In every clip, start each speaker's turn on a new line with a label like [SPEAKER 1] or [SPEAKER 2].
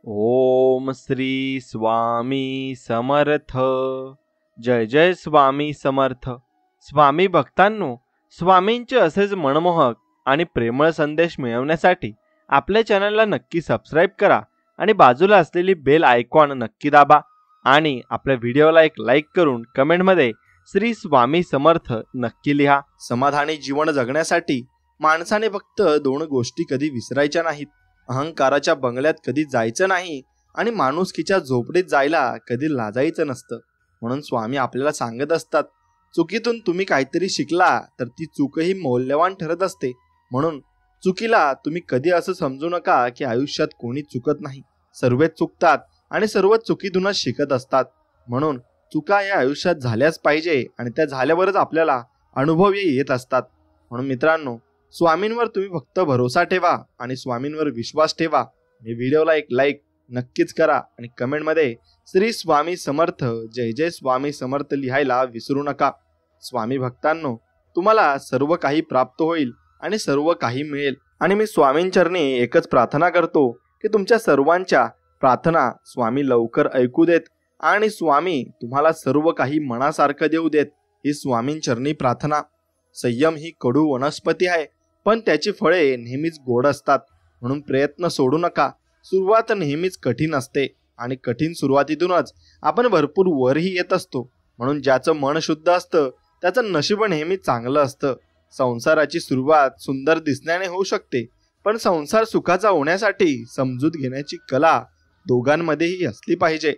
[SPEAKER 1] ओम श्री स्वामी समर्थ. जय जय स्वामी समर्थ. स्वामी भक्तांनो, स्वामींचे असेच मनमोहक आणि प्रेमळ संदेश मिळवण्यासाठी आपल्या चॅनलला नक्की सबस्क्राईब करा आणि बाजूला असलेली बेल आयकॉन नक्की दाबा आणि आपल्या व्हिडिओला एक लाईक करून कमेंटमध्ये श्री स्वामी समर्थ नक्की लिहा. समाधानी जीवन जगण्यासाठी माणसाने फक्त दोन गोष्टी कधी विसरायच्या नाहीत. अहंकाराच्या बंगल्यात कधी जायचं नाही आणि माणुसकीच्या झोपडीत जायला कधी लाजायचं नसतं. म्हणून स्वामी आपल्याला सांगत असतात, चुकीतून तुम्ही काहीतरी शिकला तर ती चूकही मौल्यवान ठरत असते. म्हणून चुकीला तुम्ही कधी असं समजू नका की आयुष्यात कोणी चुकत नाही. सर्वच चुकतात आणि सर्व चुकीतूनच शिकत असतात. म्हणून चुका या आयुष्यात झाल्याच पाहिजे आणि त्या झाल्यावरच आपल्याला अनुभव येत असतात. म्हणून मित्रांनो, स्वामींवर तुम्ही फक्त भरोसा ठेवा आणि स्वामींवर विश्वास ठेवा. आणि व्हिडिओला एक लाईक नक्कीच करा आणि कमेंटमध्ये श्री स्वामी समर्थ, जय जय स्वामी समर्थ लिहायला विसरू नका. स्वामी भक्तांनो, तुम्हाला सर्व काही प्राप्त होईल आणि सर्व काही मिळेल. आणि मी स्वामींचरणी एकच प्रार्थना करतो की तुमच्या सर्वांच्या प्रार्थना स्वामी लवकर ऐकू देत आणि स्वामी तुम्हाला सर्व काही मनासारखं देऊ देत. ही स्वामींचरणी प्रार्थना. संयम ही कडू वनस्पती आहे, पण त्याची फळे नेहमीच गोड असतात. म्हणून प्रयत्न सोडू नका. सुरुवात नेहमीच कठीण असते आणि कठीण सुरुवातीतूनच आपण भरपूर वरही येत असतो. म्हणून ज्याचं मन शुद्ध असतं त्याचं नशीब नेहमी चांगलं असतं. संसाराची सुरुवात सुंदर दिसण्याने होऊ शकते, पण संसार सुखाचा होण्यासाठी समजूत घेण्याची कला दोघांमध्येही असली पाहिजे.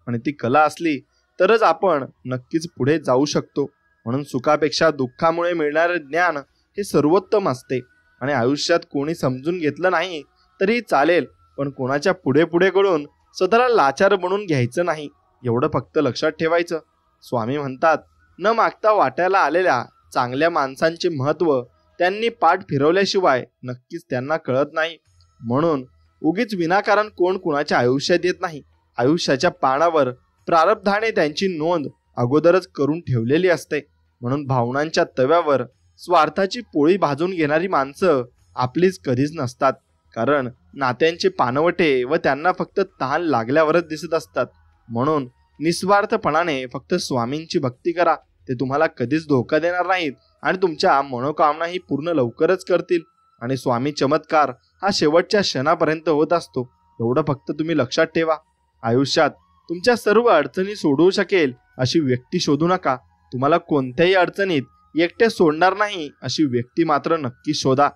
[SPEAKER 1] आणि ती कला असली तरच आपण नक्कीच पुढे जाऊ शकतो. म्हणून सुखापेक्षा दुःखामुळे मिळणारे ज्ञान हे सर्वोत्तम असते. आणि आयुष्यात कोणी समजून घेतलं नाही तरी चालेल, पण कोणाच्या पुढे पुढे करून स्वतःला लाचार बनवून घ्यायचं नाही. एवढं फक्त लक्षात ठेवायचं. स्वामी म्हणतात, न मागता वाट्याला आलेल्या चांगल्या माणसांचे महत्त्व त्यांनी पाठ फिरवल्याशिवाय नक्कीच त्यांना कळत नाही. म्हणून उगीच विनाकारण कोण कुणाच्या आयुष्यात येत नाही. आयुष्याच्या पानावर प्रारब्धाने त्यांची नोंद अगोदरच करून ठेवलेली असते. म्हणून भावनांच्या तव्यावर स्वार्थाची पोळी भाजून घेणारी माणसं आपलीच कधीच नसतात. कारण नात्यांचे पानवटे व त्यांना फक्त तहान लागल्यावरच दिसत असतात. म्हणून निस्वार्थपणाने फक्त स्वामींची भक्ती करा. ते तुम्हाला कधीच धोका देणार नाहीत आणि तुमच्या मनोकामनाही पूर्ण लवकरच करतील. आणि स्वामी चमत्कार हा शेवटच्या क्षणापर्यंत होत असतो. एवढं फक्त तुम्ही लक्षात ठेवा. आयुष्यात तुमच्या सर्व अडचणी सोडवू शकेल अशी व्यक्ती शोधू नका. तुम्हाला कोणत्याही अडचणीत एकटे सोडणार नाही अशी व्यक्ती मात्र नक्की शोधा.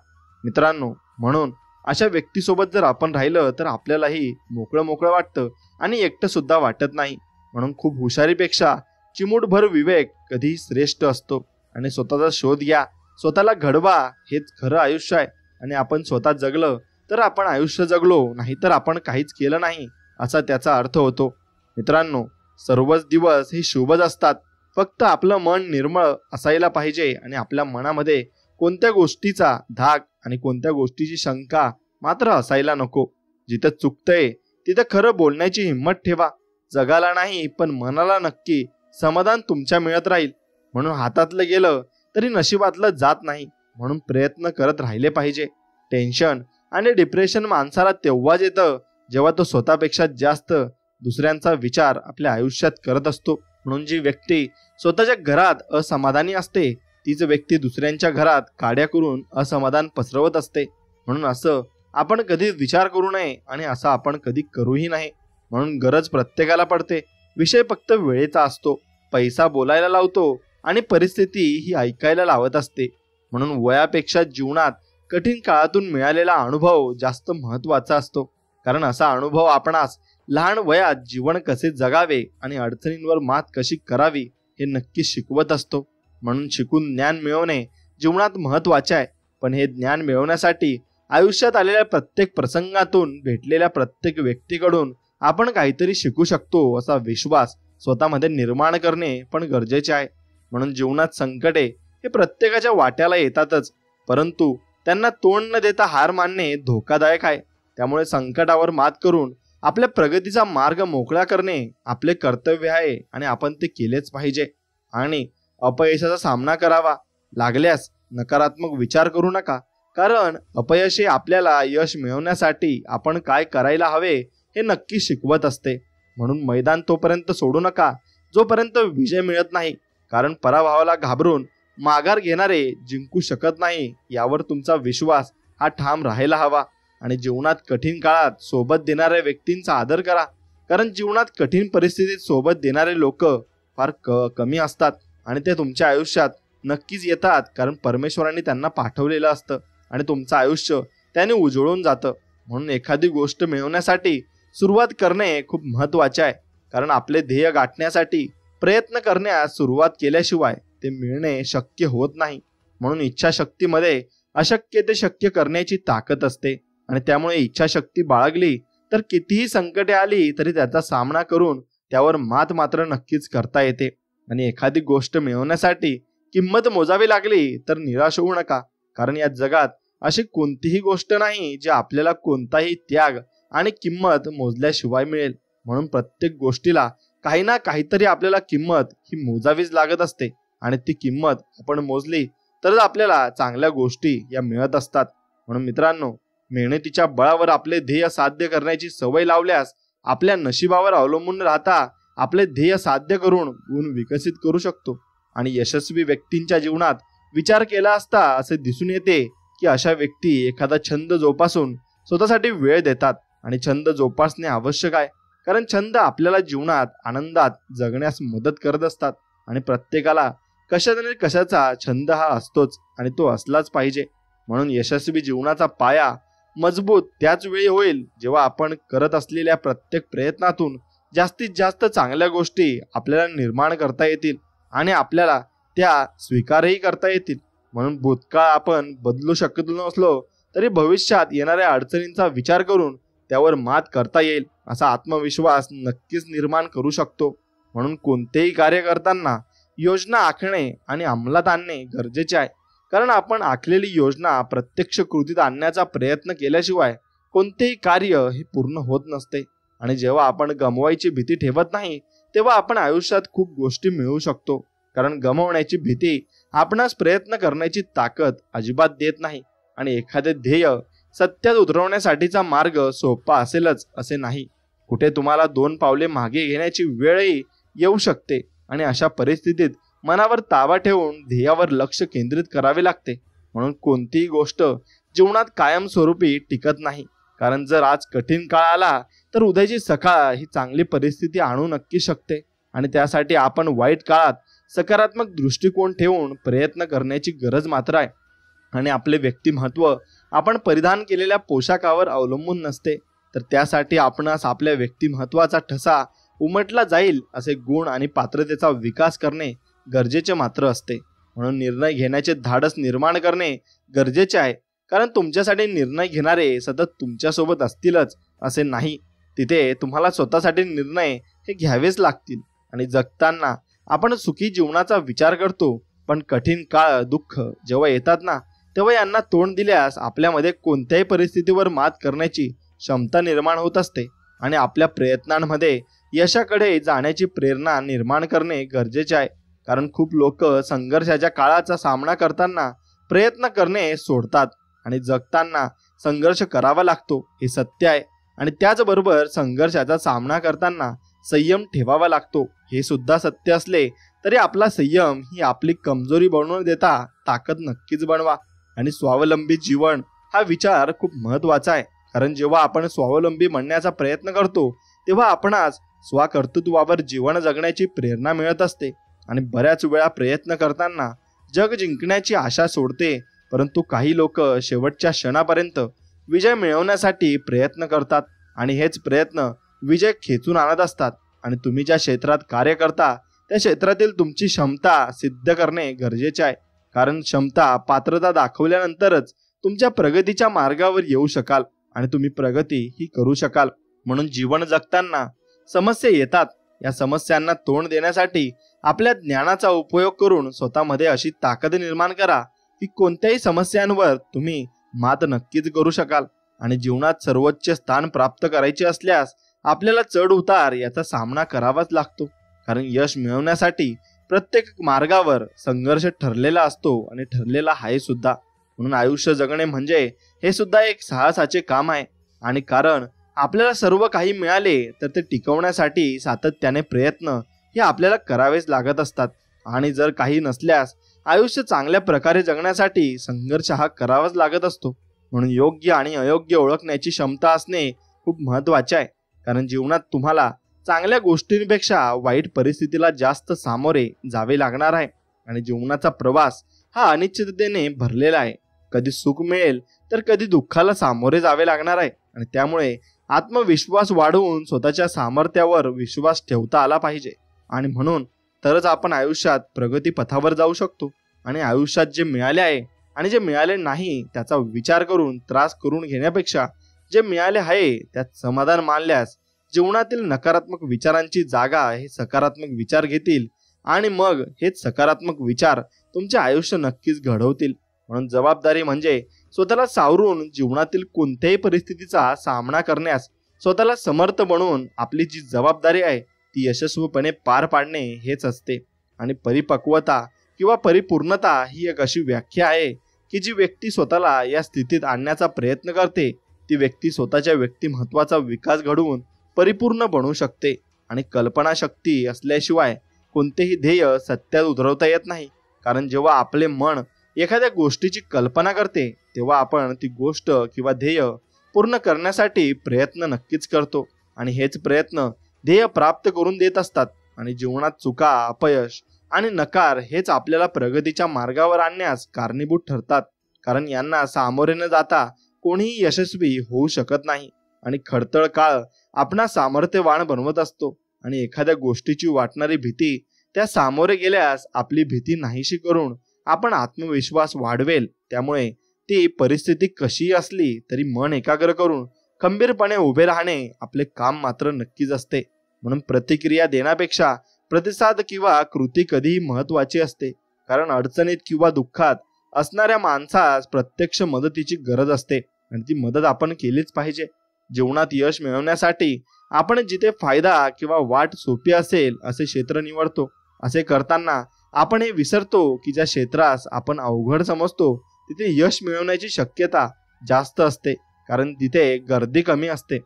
[SPEAKER 1] मित्रांनो, म्हणून अशा व्यक्तीसोबत जर आपण राहिलं तर आपल्यालाही मोकळं मोकळं वाटतं आणि एकटं सुद्धा वाटत नाही. म्हणून खूप हुशारीपेक्षा चिमूटभर विवेक कधीही श्रेष्ठ असतो. आणि स्वतःचा शोध घ्या, स्वतःला घडवा. हेच खरं आयुष्य आहे. आणि आपण स्वतः जगलं तर आपण आयुष्य जगलो, नाहीतर आपण काहीच केलं नाही असा त्याचा अर्थ होतो. मित्रांनो, सर्वच दिवस हे शुभच असतात. फक्त आपलं मन निर्मळ असायला पाहिजे आणि आपल्या मनामध्ये कोणत्या गोष्टीचा धाक आणि कोणत्या गोष्टीची शंका मात्र असायला नको. जिथं चुकतंय तिथं खरं बोलण्याची हिंमत ठेवा. जगाला नाही पण मनाला नक्की समाधान तुमच्या मिळत राहील. म्हणून हातातलं गेलं तरी नशिबातलं जात नाही. म्हणून प्रयत्न करत राहिले पाहिजे. टेन्शन आणि डिप्रेशन माणसाला तेव्हाच येतं जेव्हा तो स्वतःपेक्षा जास्त दुसऱ्यांचा विचार आपल्या आयुष्यात करत असतो. म्हणून जी व्यक्ती स्वतःच्या घरात असमाधानी असते तीच व्यक्ती दुसऱ्यांच्या घरात काड्या करून असमाधान पसरवत असते. म्हणून असं आपण कधी विचार करू नये आणि असं आपण कधी करूही नाही. म्हणून गरज प्रत्येकाला पडते. विषय फक्त वेळेचा असतो. पैसा बोलायला लावतो आणि परिस्थिती ही ऐकायला लावत असते. म्हणून वयापेक्षा जीवनात कठीण काळातून मिळालेला अनुभव जास्त महत्त्वाचा असतो. कारण असा अनुभव आपणास लहान वयात जीवन कसे जगावे आणि अडचणींवर मात कशी करावी हे नक्की शिकवत असतो. म्हणून शिकून ज्ञान मिळवणे जीवनात महत्त्वाचे आहे. पण हे ज्ञान मिळवण्यासाठी आयुष्यात आलेल्या प्रत्येक प्रसंगातून भेटलेल्या प्रत्येक व्यक्तीकडून आपण काहीतरी शिकू शकतो असा विश्वास स्वतःमध्ये निर्माण करणे पण गरजेचे आहे. म्हणून जीवनात संकटे हे प्रत्येकाच्या वाट्याला येतातच, परंतु त्यांना तोंड न देता हार मानणे धोकादायक आहे. त्यामुळे संकटावर मात करून आपल्या प्रगतीचा मार्ग मोकळा करणे आपले कर्तव्य आहे आणि आपण ते केलेच पाहिजे. आणि अपयशाचा सामना करावा लागल्यास नकारात्मक विचार करू नका. कारण अपयश हे आपल्याला यश मिळवण्यासाठी आपण काय करायला हवे
[SPEAKER 2] हे नक्की शिकवत असते. म्हणून मैदान तोपर्यंत सोडू नका जोपर्यंत विजय मिळत नाही, कारण पराभवाला घाबरून माघार घेणारे जिंकू शकत नाही यावर तुमचा विश्वास हा ठाम राहायला हवा. आणि जीवनात कठीण काळात सोबत देणाऱ्या व्यक्तींचा आदर करा, कारण जीवनात कठीण परिस्थितीत सोबत देणारे लोक फार कमी असतात आणि ते तुमच्या आयुष्यात नक्कीच येतात, कारण परमेश्वरांनी त्यांना पाठवलेलं असतं आणि तुमचं आयुष्य त्याने उजळून जातं. म्हणून एखादी गोष्ट मिळवण्यासाठी सुरुवात करणे खूप महत्त्वाचे आहे, कारण आपले ध्येय गाठण्यासाठी प्रयत्न करण्यास सुरुवात केल्याशिवाय ते मिळणे शक्य होत नाही. म्हणून इच्छाशक्तीमध्ये अशक्य ते शक्य करण्याची ताकद असते आणि त्यामुळे इच्छाशक्ती बाळगली तर कितीही संकटे आली तरी त्याचा सामना करून त्यावर मात मात्र नक्कीच करता येते. आणि एखादी गोष्ट मिळवण्यासाठी किंमत मोजावी लागली तर निराश होऊ नका, कारण या जगात अशी कोणतीही गोष्ट नाही जी आपल्याला कोणताही त्याग आणि किंमत मोजल्याशिवाय मिळेल. म्हणून प्रत्येक गोष्टीला काही ना काहीतरी आपल्याला किंमत ही मोजावीच लागत असते आणि ती किंमत आपण मोजली तरच आपल्याला चांगल्या गोष्टी या मिळत असतात. म्हणून मित्रांनो, मेहनतीच्या बळावर आपले ध्येय साध्य करण्याची सवय लावल्यास आपल्या नशिबावर अवलंबून राहता आपले ध्येय साध्य करून गुण विकसित करू शकतो. आणि यशस्वी व्यक्तींच्या जीवनात विचार केला असता असे दिसून येते की अशा व्यक्ती एखादा छंद जोपासून स्वतःसाठी वेळ देतात. आणि छंद जोपासणे आवश्यक आहे, कारण छंद आपल्याला जीवनात आनंदात जगण्यास मदत करत असतात. आणि प्रत्येकाला कशाचा ना कशाचा छंद हा असतोच आणि तो असलाच पाहिजे. म्हणून यशस्वी जीवनाचा पाया मजबूत त्याच वेळी होईल जेव्हा आपण करत असलेल्या प्रत्येक प्रयत्नातून जास्तीत जास्त चांगल्या गोष्टी आपल्याला निर्माण करता येतील आणि आपल्याला त्या स्वीकारही करता येतील. म्हणून भूतकाळ आपण बदलू शकत नसलो तरी भविष्यात येणाऱ्या अडचणींचा विचार करून त्यावर मात करता येईल असा आत्मविश्वास नक्कीच निर्माण करू शकतो. म्हणून कोणतेही कार्य करताना योजना आखणे आणि अंमलात आणणे गरजेचे आहे, कारण आपण आखलेली योजना प्रत्यक्ष कृतीत आणण्याचा प्रयत्न केल्याशिवाय कोणतेही कार्य हे पूर्ण होत नसते. आणि जेव्हा आपण गमवायची भीती ठेवत नाही तेव्हा आपण आयुष्यात खूप गोष्टी मिळवू शकतो, कारण गमावण्याची भीती आपणास प्रयत्न करण्याची ताकद अजिबात देत नाही. आणि एखादे ध्येय सत्यात उतरवण्यासाठीचा मार्ग सोपा असेलच असे नाही. कुठे तुम्हाला 2 पावले मागे घेण्याची वेळही येऊ शकते आणि अशा परिस्थितीत मनावर ताबा ठेवून ध्येयावर लक्ष केंद्रित करावे लागते. म्हणून कोणतीही गोष्ट जीवनात कायमस्वरूपी टिकत नाही, कारण जर आज कठीण काळ आला तर उद्याची सकाळ ही चांगली परिस्थिती आणू नक्की शकते. आणि त्यासाठी आपण वाईट काळात सकारात्मक दृष्टिकोन ठेवून प्रयत्न करण्याची गरज मात्र आहे. आणि आपले व्यक्तिमत्व आपण परिधान केलेल्या पोशाखावर अवलंबून नसते, तर त्यासाठी आपणास आपल्या व्यक्तिमत्वाचा ठसा उमटला जाईल असे गुण आणि पात्रतेचा विकास करणे गरजेचे मात्र असते. म्हणून निर्णय घेण्याचे धाडस निर्माण करणे गरजेचे आहे, कारण तुमच्यासाठी निर्णय घेणारे सतत तुमच्यासोबत असतीलच असे नाही. तिथे तुम्हाला स्वतःसाठी निर्णय हे घ्यावेच लागतील. आणि जगताना आपण सुखी जीवनाचा विचार करतो, पण कठीण काळ दुःख जेव्हा येतात ना तेव्हा यांना तोंड दिल्यास आपल्यामध्ये कोणत्याही परिस्थितीवर मात करण्याची क्षमता निर्माण होत असते. आणि आपल्या प्रयत्नांमध्ये यशाकडे जाण्याची प्रेरणा निर्माण करणे गरजेचे आहे, कारण खूप लोक संघर्षाच्या काळाचा सामना करताना प्रयत्न करणे सोडतात. आणि जगताना संघर्ष करावा लागतो हे सत्य आहे, आणि त्याचबरोबर संघर्षाचा सामना करताना संयम ठेवावा लागतो हे सुद्धा सत्य असले तरी आपला संयम ही आपली कमजोरी बनवून देता ताकद नक्कीच बनवा. आणि स्वावलंबी जीवन हा विचार खूप महत्त्वाचा आहे, कारण जेव्हा आपण स्वावलंबी बनण्याचा प्रयत्न करतो तेव्हा आपणास स्वकर्तृत्वावर जीवन जगण्याची प्रेरणा मिळत असते. आणि बऱ्याच वेळा प्रयत्न करताना जग जिंकण्याची आशा सोडते, परंतु काही लोक शेवटच्या क्षणापर्यंत विजय मिळवण्यासाठी प्रयत्न करतात आणि हेच प्रयत्न विजय खेचून आणत असतात. आणि तुम्ही ज्या क्षेत्रात कार्य करता त्या क्षेत्रातील तुमची क्षमता सिद्ध करणे गरजेचे आहे, कारण क्षमता पात्रता दाखवल्यानंतरच तुमच्या प्रगतीच्या मार्गावर येऊ शकाल आणि तुम्ही प्रगती ही करू शकाल. म्हणून जीवन जगताना समस्या येतात, या समस्यांना तोंड देण्यासाठी आपल्या ज्ञानाचा उपयोग करून स्वतःमध्ये अशी ताकद निर्माण करा की कोणत्याही समस्यांवर तुम्ही मात नक्कीच करू शकाल. आणि जीवनात सर्वोच्च स्थान प्राप्त करायचे असल्यास आपल्याला चढ उतार याचा सामना करावाच लागतो, कारण यश मिळवण्यासाठी प्रत्येक मार्गावर संघर्ष ठरलेला असतो आणि ठरलेला आहे सुद्धा. म्हणून आयुष्य जगणे म्हणजे हे सुद्धा एक साहसाचे काम आहे. आणि कारण आपल्याला सर्व काही मिळाले तर ते टिकवण्यासाठी सातत्याने प्रयत्न हे आपल्याला करावेच लागत असतात. आणि जर काही नसल्यास आयुष्य चांगल्या प्रकारे जगण्यासाठी संघर्ष हा करावाच लागत असतो. म्हणून योग्य आणि अयोग्य ओळखण्याची क्षमता असणे खूप महत्त्वाचे आहे. कारण जीवनात तुम्हाला चांगल्या गोष्टींपेक्षा वाईट परिस्थितीला जास्त सामोरे जावे लागणार आहे. आणि जीवनाचा प्रवास हा अनिश्चिततेने भरलेला आहे. कधी सुख मिळेल तर कधी दुःखाला सामोरे जावे लागणार आहे. आणि त्यामुळे आत्मविश्वास वाढवून स्वतःच्या सामर्थ्यावर विश्वास ठेवता आला पाहिजे. आणि म्हणून तरच आपण आयुष्यात प्रगती पथावर जाऊ शकतो. आणि आयुष्यात जे मिळाले आहे आणि जे मिळाले नाही त्याचा विचार करून त्रास करून घेण्यापेक्षा जे मिळाले आहे त्यात समाधान मानल्यास जीवनातील नकारात्मक विचारांची जागा हे सकारात्मक विचार घेतील. आणि मग हेच सकारात्मक विचार तुमचे आयुष्य नक्कीच घडवतील. म्हणून जबाबदारी म्हणजे स्वतःला सावरून जीवनातील कोणत्याही परिस्थितीचा सामना करण्यास स्वतःला समर्थ बनवून आपली जी जबाबदारी आहे ती यशस्वीपणे पार पाडणे हेच असते. आणि परिपक्वता किंवा परिपूर्णता ही एक अशी व्याख्या आहे की जी व्यक्ती स्वतःला या स्थितीत आणण्याचा प्रयत्न करते ती व्यक्ती स्वतःच्या व्यक्तिमत्वाचा विकास घडवून परिपूर्ण बनू शकते. आणि कल्पनाशक्ती असल्याशिवाय कोणतेही ध्येय सत्यात उतरवता येत नाही. कारण जेव्हा आपले मन एखाद्या गोष्टीची कल्पना करते तेव्हा आपण ती गोष्ट किंवा ध्येय पूर्ण करण्यासाठी प्रयत्न नक्कीच करतो. आणि हेच प्रयत्न ध्येय प्राप्त करून देत असतात. आणि जीवनात चुका, अपयश आणि नकार हेच आपल्याला प्रगतीच्या मार्गावर आणण्यास कारणीभूत ठरतात. कारण यांना सामोरे न जाता कोणीही यशस्वी होऊ शकत नाही. आणि खडतळ काळ आपणा सामर्थ्यवान बनवत असतो. आणि एखाद्या गोष्टीची वाटणारी भीती त्या सामोरे गेल्यास आपली भीती नाहीशी करून आपण आत्मविश्वास वाढवेल. त्यामुळे ती परिस्थिती कशीही असली तरी मन एकाग्र करून खंबीरपणे उभे राहणे आपले काम मात्र नक्कीच असते. म्हणून प्रतिक्रिया देण्यापेक्षा प्रतिसाद किंवा कृती कधीही महत्त्वाची असते. कारण अडचणीत किंवा दुःखात असणाऱ्या माणसास प्रत्यक्ष मदतीची गरज असते आणि ती मदत आपण केलीच पाहिजे. जीवनात यश मिळवण्यासाठी आपण जिथे फायदा किंवा वाट सोपी असेल असे क्षेत्र निवडतो. असे करताना आपण हे विसरतो की ज्या क्षेत्रास आपण अवघड समजतो तिथे यश मिळवण्याची शक्यता जास्त असते. कारण तिथे गर्दी कमी असते.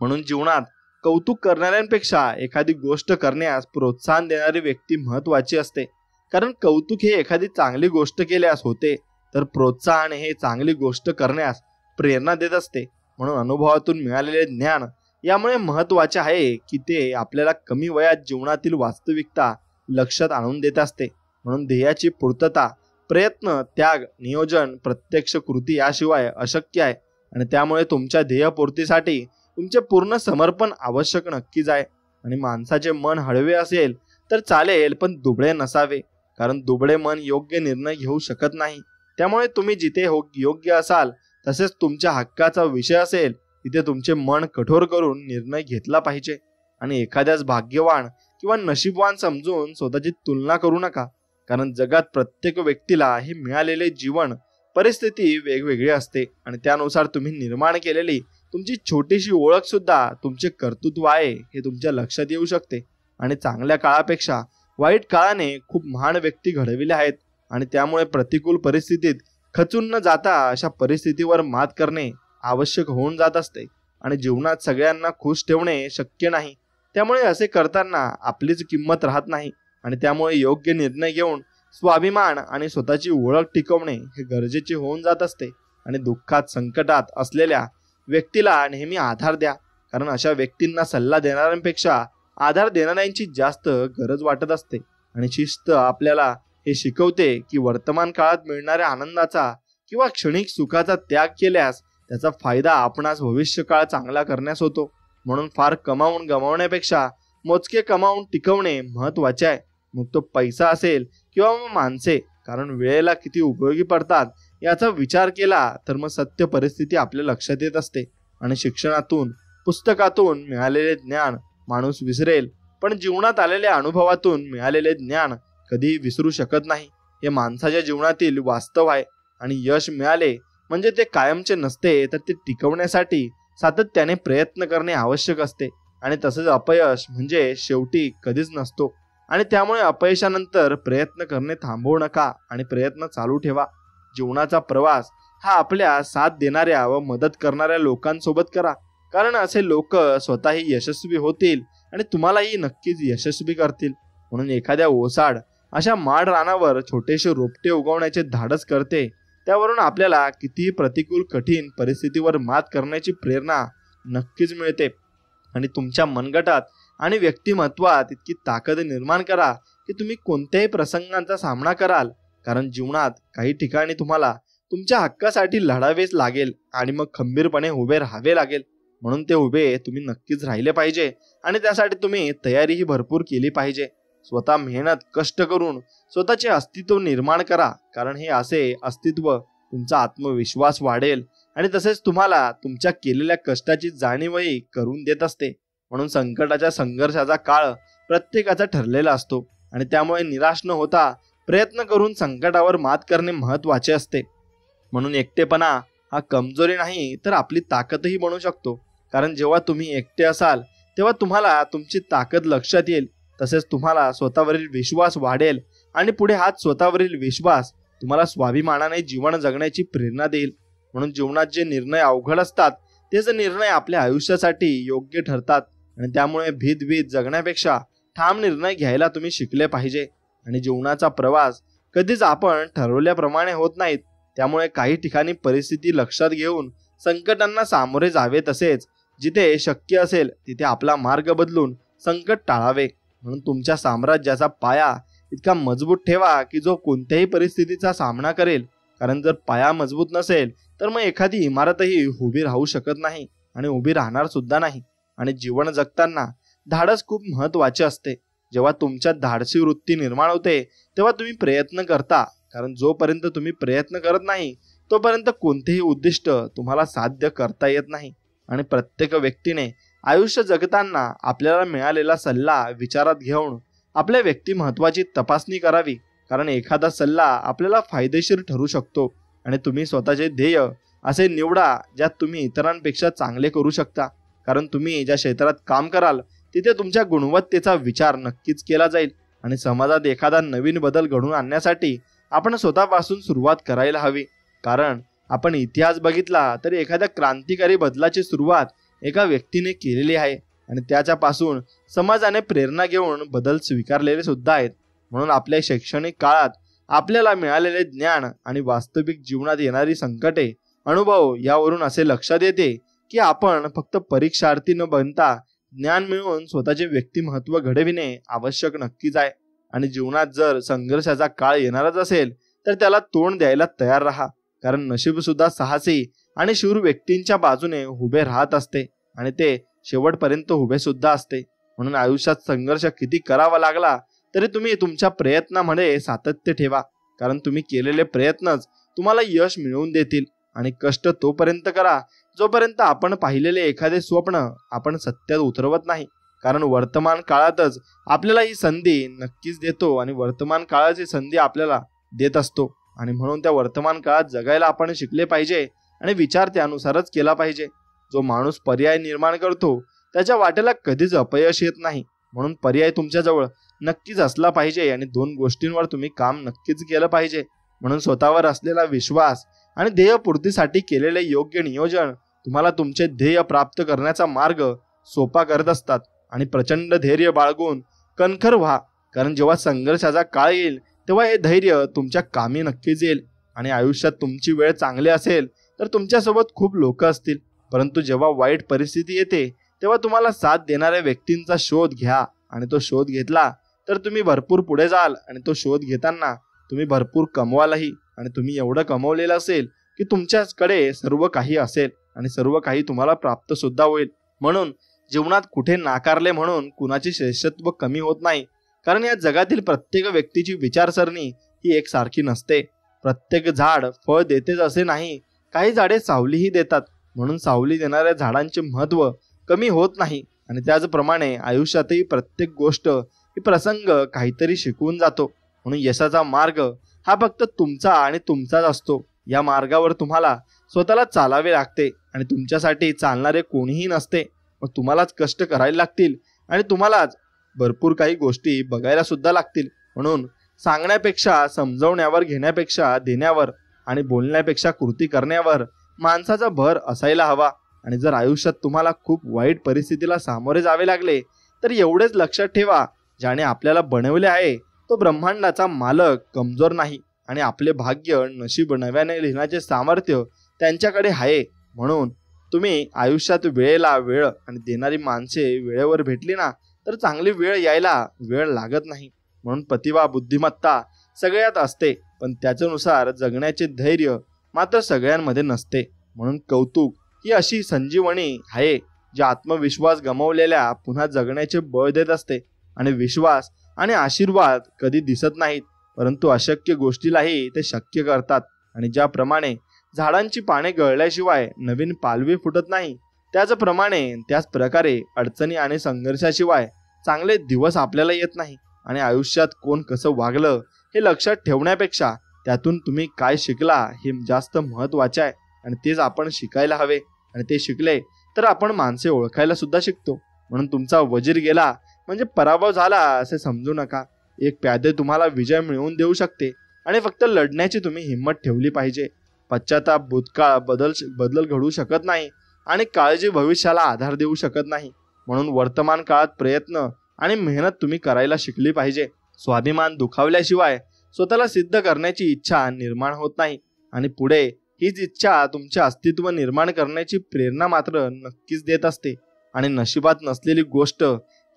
[SPEAKER 2] म्हणून जीवनात कौतुक करणाऱ्यांपेक्षा एखादी गोष्ट करण्यास प्रोत्साहन देणारी व्यक्ती महत्त्वाची असते. कारण कौतुक हे एखादी चांगली गोष्ट केल्यास होते तर प्रोत्साहन हे चांगली गोष्ट करण्यास प्रेरणा देत असते. म्हणून अनुभवातून मिळालेले ज्ञान यामुळे महत्त्वाचे आहे की ते आपल्याला कमी वयात जीवनातील वास्तविकता लक्षात आणून देत असते. म्हणून ध्येयाची पूर्तता प्रयत्न, त्याग, नियोजन, प्रत्यक्ष कृती याशिवाय अशक्य आहे. आणि त्यामुळे तुमच्या ध्येयपूर्तीसाठी तुमचे पूर्ण समर्पण आवश्यक नक्कीच आहे. आणि माणसाचे मन हळवे असेल तर चालेल पण दुबळे नसावे. कारण दुबळे मन योग्य निर्णय घेऊ शकत नाही. त्यामुळे तुम्ही जिथे योग्य असाल तसेच तुमच्या हक्काचा विषय असेल तिथे तुमचे मन कठोर करून निर्णय घेतला पाहिजे. आणि एखाद्याच भाग्यवान किंवा नशीबवान समजून स्वतःची तुलना करू नका. कारण जगात प्रत्येक व्यक्तीला हे मिळालेले जीवन परिस्थिती वेगवेगळी असते. आणि त्यानुसार तुम्ही निर्माण केलेली तुमची छोटीशी ओळख सुद्धा तुमचे कर्तृत्व आहे हे तुमच्या लक्षात येऊ शकते. आणि चांगल्या काळापेक्षा वाईट काळाने खूप महान व्यक्ती घडविल्या आहेत. आणि त्यामुळे प्रतिकूल परिस्थितीत खचून न जाता अशा परिस्थितीवर मात करणे आवश्यक होऊन जात असते. आणि जीवनात सगळ्यांना खुश ठेवणे शक्य नाही. त्यामुळे असे करताना आपलीच किंमत राहत नाही. आणि त्यामुळे योग्य निर्णय घेऊन स्वाभिमान आणि स्वतःची ओळख टिकवणे हे गरजेचे होऊन जात असते. आणि दुःखात, संकटात असलेल्या व्यक्तीला नेहमी आधार द्या. कारण अशा व्यक्तींना सल्ला देणाऱ्यांपेक्षा आधार देणाऱ्यांची जास्त गरज वाटत असते. आणि शिस्त आपल्याला हे शिकवते की वर्तमान काळात मिळणाऱ्या आनंदाचा किंवा क्षणिक सुखाचा त्याग केल्यास त्याचा फायदा आपणास भविष्यकाळ चांगला करण्यास होतो. म्हणून फार कमावून गमावण्यापेक्षा मोजके कमावून टिकवणे महत्त्वाचे आहे. मग तो पैसा असेल किंवा मग माणसे. कारण वेळेला किती उपयोगी पडतात याचा विचार केला तर मग सत्य परिस्थिती आपल्या लक्षात येत असते. आणि शिक्षणातून, पुस्तकातून मिळालेले ज्ञान माणूस विसरेल पण जीवनात आलेल्या अनुभवातून मिळालेले ज्ञान कधीही विसरू शकत नाही. हे माणसाच्या जीवनातील वास्तव आहे. आणि यश मिळाले म्हणजे ते कायमचे नसते तर ते टिकवण्यासाठी सातत्याने प्रयत्न करणे आवश्यक असते. आणि तसेच अपयश म्हणजे शेवटी कधीच नसतो. आणि त्यामुळे अपयशानंतर प्रयत्न करणे थांबवू नका आणि प्रयत्न चालू ठेवा. जीवनाचा प्रवास हा आपल्या साथ देणाऱ्या व मदत करणाऱ्या लोकांसोबत करा. कारण असे लोक स्वतःही यशस्वी होतील आणि तुम्हालाही नक्कीच यशस्वी करतील. म्हणून एखाद्या ओसाड अशा माड रानावर छोटेसे रोपटे उगवण्याचे धाडस करते. त्यावरून आपल्याला कितीही प्रतिकूल कठीण परिस्थितीवर मात करण्याची प्रेरणा नक्कीच मिळते. आणि तुमच्या मनगटात आणि व्यक्तिमत्वात इतकी ताकद निर्माण करा की तुम्ही कोणत्याही प्रसंगांचा सामना कराल. कारण जीवनात काही ठिकाणी तुम्हाला तुमच्या हक्कासाठी लढावेच लागेल आणि मग खंबीरपणे उभे राहावे लागेल. म्हणून ते उभे तुम्ही नक्कीच राहिले पाहिजे आणि त्यासाठी तुम्ही तयारीही भरपूर केली पाहिजे. स्वतः मेहनत कष्ट करून स्वतःचे अस्तित्व निर्माण करा. कारण हे असे अस्तित्व तुमचा आत्मविश्वास वाढेल आणि तसेच तुम्हाला तुमच्या केलेल्या कष्टाची जाणीवही करून देत असते. म्हणून संकटाच्या संघर्षाचा काळ प्रत्येकाचा ठरलेला असतो आणि त्यामुळे निराश न होता प्रयत्न करून संकटावर मात करणे महत्त्वाचे असते. म्हणून एकटेपणा हा कमजोरी नाही तर आपली ताकदही बनू शकतो. कारण जेव्हा तुम्ही एकटे असाल तेव्हा तुम्हाला तुमची ताकद लक्षात येईल. तसेच तुम्हाला स्वतःवरील विश्वास वाढेल आणि पुढे हाच स्वतःवरील विश्वास तुम्हाला स्वाभिमानाने जीवन जगण्याची प्रेरणा देईल. म्हणून जीवनात जे निर्णय अवघड असतात तेच निर्णय आपल्या आयुष्यासाठी योग्य ठरतात. आणि त्यामुळे भीत जगण्यापेक्षा ठाम निर्णय घ्यायला तुम्ही शिकले पाहिजे. आणि जीवनाचा प्रवास कधीच आपण ठरवल्याप्रमाणे होत नाहीत. त्यामुळे काही ठिकाणी परिस्थिती लक्षात घेऊन संकटांना सामोरे जावे. तसेच जिथे शक्य असेल तिथे आपला मार्ग बदलून संकट टाळावे. म्हणून तुमच्या साम्राज्याचा पाया इतका मजबूत ठेवा की जो कोणत्याही परिस्थितीचा सामना करेल. कारण जर पाया मजबूत नसेल तर मग एखादी इमारतही उभी राहू शकत नाही आणि उभी राहणार सुद्धा नाही. आणि जीवन जगताना धाडस खूप महत्त्वाचे असते. जेव्हा तुमच्यात धाडसी वृत्ती निर्माण होते तेव्हा तुम्ही प्रयत्न करता. कारण जोपर्यंत तुम्ही प्रयत्न करत नाही तोपर्यंत कोणतेही उद्दिष्ट तुम्हाला साध्य करता येत नाही. आणि प्रत्येक व्यक्तीने आयुष्य जगताना आपल्याला मिळालेला सल्ला विचारात घेऊन आपल्या व्यक्तिमत्त्वाची तपासणी करावी. कारण एखादा सल्ला आपल्याला फायदेशीर ठरू शकतो. आणि तुम्ही स्वतःचे ध्येय असे निवडा ज्यात तुम्ही इतरांपेक्षा चांगले करू शकता. कारण तुम्ही ज्या क्षेत्रात काम कराल तिथे तुमच्या गुणवत्तेचा विचार नक्कीच केला जाईल. आणि समाजात एखादा नवीन बदल घडवून आणण्यासाठी आपण स्वतःपासून सुरुवात करायला हवी. कारण आपण इतिहास बघितला तर एखाद्या क्रांतिकारी बदलाची सुरुवात एका व्यक्तीने केलेली आहे आणि त्याच्यापासून समाजाने प्रेरणा घेऊन बदल स्वीकारलेले सुद्धा आहेत. म्हणून आपल्या शैक्षणिक काळात आपल्याला मिळालेले ज्ञान आणि वास्तविक जीवनात येणारी संकटे अनुभव यावरून असे लक्षात येते की आपण फक्त परीक्षार्थी न बनता ज्ञान मिळवून स्वतःचे व्यक्तिमत्व घडविणे आवश्यक नक्कीच आहे. आणि जीवनात जर संघर्षाचा काळ येणारच असेल तर त्याला तोंड द्यायला तयार राहा. कारण नशीब सुद्धा साहसी आणि शूर व्यक्तींच्या बाजूने उभे राहत असते आणि ते शेवटपर्यंत उभे सुद्धा असते. म्हणून आयुष्यात संघर्ष किती करावा लागला तरी तुम्ही तुमच्या प्रयत्नामध्ये सातत्य ठेवा. कारण तुम्ही केलेले प्रयत्नच तुम्हाला यश मिळवून देतील. आणि कष्ट तोपर्यंत करा जोपर्यंत आपण पाहिलेले एखादे स्वप्न आपण सत्यात उतरवत नाही. कारण वर्तमान काळातच आपल्याला ही संधी नक्कीच देतो आणि वर्तमान काळाची संधी आपल्याला देत असतो. आणि म्हणून त्या वर्तमान काळात जगायला आपण शिकले पाहिजे आणि विचार त्यानुसारच केला पाहिजे. जो माणूस पर्याय निर्माण करतो त्याच्या वाटेला कधीच अपयश येत नाही. म्हणून पर्याय तुमच्याजवळ नक्कीच असला पाहिजे आणि दोन गोष्टींवर तुम्ही काम नक्कीच केलं पाहिजे. म्हणून स्वतःवर असलेला विश्वास आणि ध्येयपूर्तीसाठी केलेले योग्य नियोजन तुम्हाला तुमचे ध्येय प्राप्त करण्याचा मार्ग सोपा करत असतात. आणि प्रचंड धैर्य बाळगून कणखर व्हा. कारण जेव्हा संघर्षाचा काळ येईल तेव्हा हे धैर्य तुमच्या कामी नक्कीच येईल. आणि आयुष्यात तुमची वेळ चांगली असेल तर तुमच्यासोबत खूप लोक असतील. परंतु जेव्हा वाईट परिस्थिती येते तेव्हा तुम्हाला साथ देणाऱ्या व्यक्तींचा शोध घ्या. आणि तो शोध घेतला तर तुम्ही भरपूर पुढे जाल. आणि तो शोध घेताना तुम्ही भरपूर कमवालही. आणि तुम्ही एवढं कमवलेलं असेल की तुमच्याकडे सर्व काही असेल आणि सर्व काही तुम्हाला प्राप्त सुद्धा होईल. म्हणून जीवनात कुठे नाकारले म्हणून कुणाचे श्रेष्ठत्व कमी होत नाही. कारण या जगातील प्रत्येक व्यक्तीची विचारसरणी ही एकसारखी नसते. प्रत्येक झाड फळ देतेच असे नाही. काही झाडे सावलीही देतात. म्हणून सावली देणाऱ्या झाडांचे महत्त्व कमी होत नाही. आणि त्याचप्रमाणे आयुष्यातही प्रत्येक गोष्ट ही प्रसंग काहीतरी शिकवून जातो. म्हणून यशाचा मार्ग हा फक्त तुमचा आणि तुमचाच असतो. या मार्गावर तुम्हाला स्वतःला चालावे लागते आणि तुमच्यासाठी चालणारे कोणीही नसते. मग तुम्हालाच कष्ट करायला लागतील आणि तुम्हालाच भरपूर काही गोष्टी बघायला सुद्धा लागतील. म्हणून सांगण्यापेक्षा समजवण्यावर, घेण्यापेक्षा देण्यावर आणि बोलण्यापेक्षा कृती करण्यावर माणसाचा भर असायला हवा. आणि जर आयुष्यात तुम्हाला खूप वाईट परिस्थितीला सामोरे जावे लागले तर एवढेच लक्षात ठेवा, ज्याने आपल्याला बनवले आहे तो ब्रह्मांडाचा मालक कमजोर नाही आणि आपले भाग्य नशीब नव्याने लिहिण्याचे सामर्थ्य त्यांच्याकडे आहे. म्हणून तुम्ही आयुष्यात वेळेला वेळ आणि देणारी माणसे वेळेवर भेटली ना तर चांगली वेळ यायला वेळ लागत नाही. म्हणून प्रतिभा बुद्धिमत्ता सगळ्यात असते, पण त्याच्यानुसार जगण्याचे धैर्य मात्र सगळ्यांमध्ये नसते. म्हणून कौतुक ही अशी संजीवनी आहे जी आत्मविश्वास गमावलेल्या पुन्हा जगण्याचे बळ देत असते. आणि विश्वास आणि आशीर्वाद कधी दिसत नाहीत, परंतु अशक्य गोष्टीलाही ते शक्य करतात. आणि ज्याप्रमाणे झाडांची पाने गळल्याशिवाय नवीन पालवी फुटत नाही, त्याच प्रकारे अडचणी आणि संघर्षाशिवाय चांगले दिवस आपल्याला येत नाही. आणि आयुष्यात कोण कसं वागलं हे लक्षात ठेवण्यापेक्षा त्यातून तुम्ही काय शिकला हे जास्त महत्त्वाचे आहे. आणि तेच आपण शिकायला हवे. आणि ते शिकले तर आपण माणसे ओळखायला सुद्धा शिकतो. म्हणून तुमचा वजीर गेला म्हणजे पराभव झाला असे समजू नका. एक प्यादे तुम्हाला विजय मिळवून देऊ शकते आणि फक्त लढण्याची तुम्ही हिंमत ठेवली पाहिजे. पश्चाताप भूतकाळ बदल घडवू शकत नाही आणि काळजी भविष्याला आधार देऊ शकत नाही. म्हणून वर्तमान काळात प्रयत्न आणि मेहनत तुम्ही करायला शिकली पाहिजे. स्वाभिमान दुखावल्याशिवाय स्वतःला सिद्ध करण्याची इच्छा निर्माण होत नाही. आणि पुढे हीच इच्छा तुमचे अस्तित्व निर्माण करण्याची प्रेरणा मात्र नक्कीच देत असते. आणि नशिबात नसलेली गोष्ट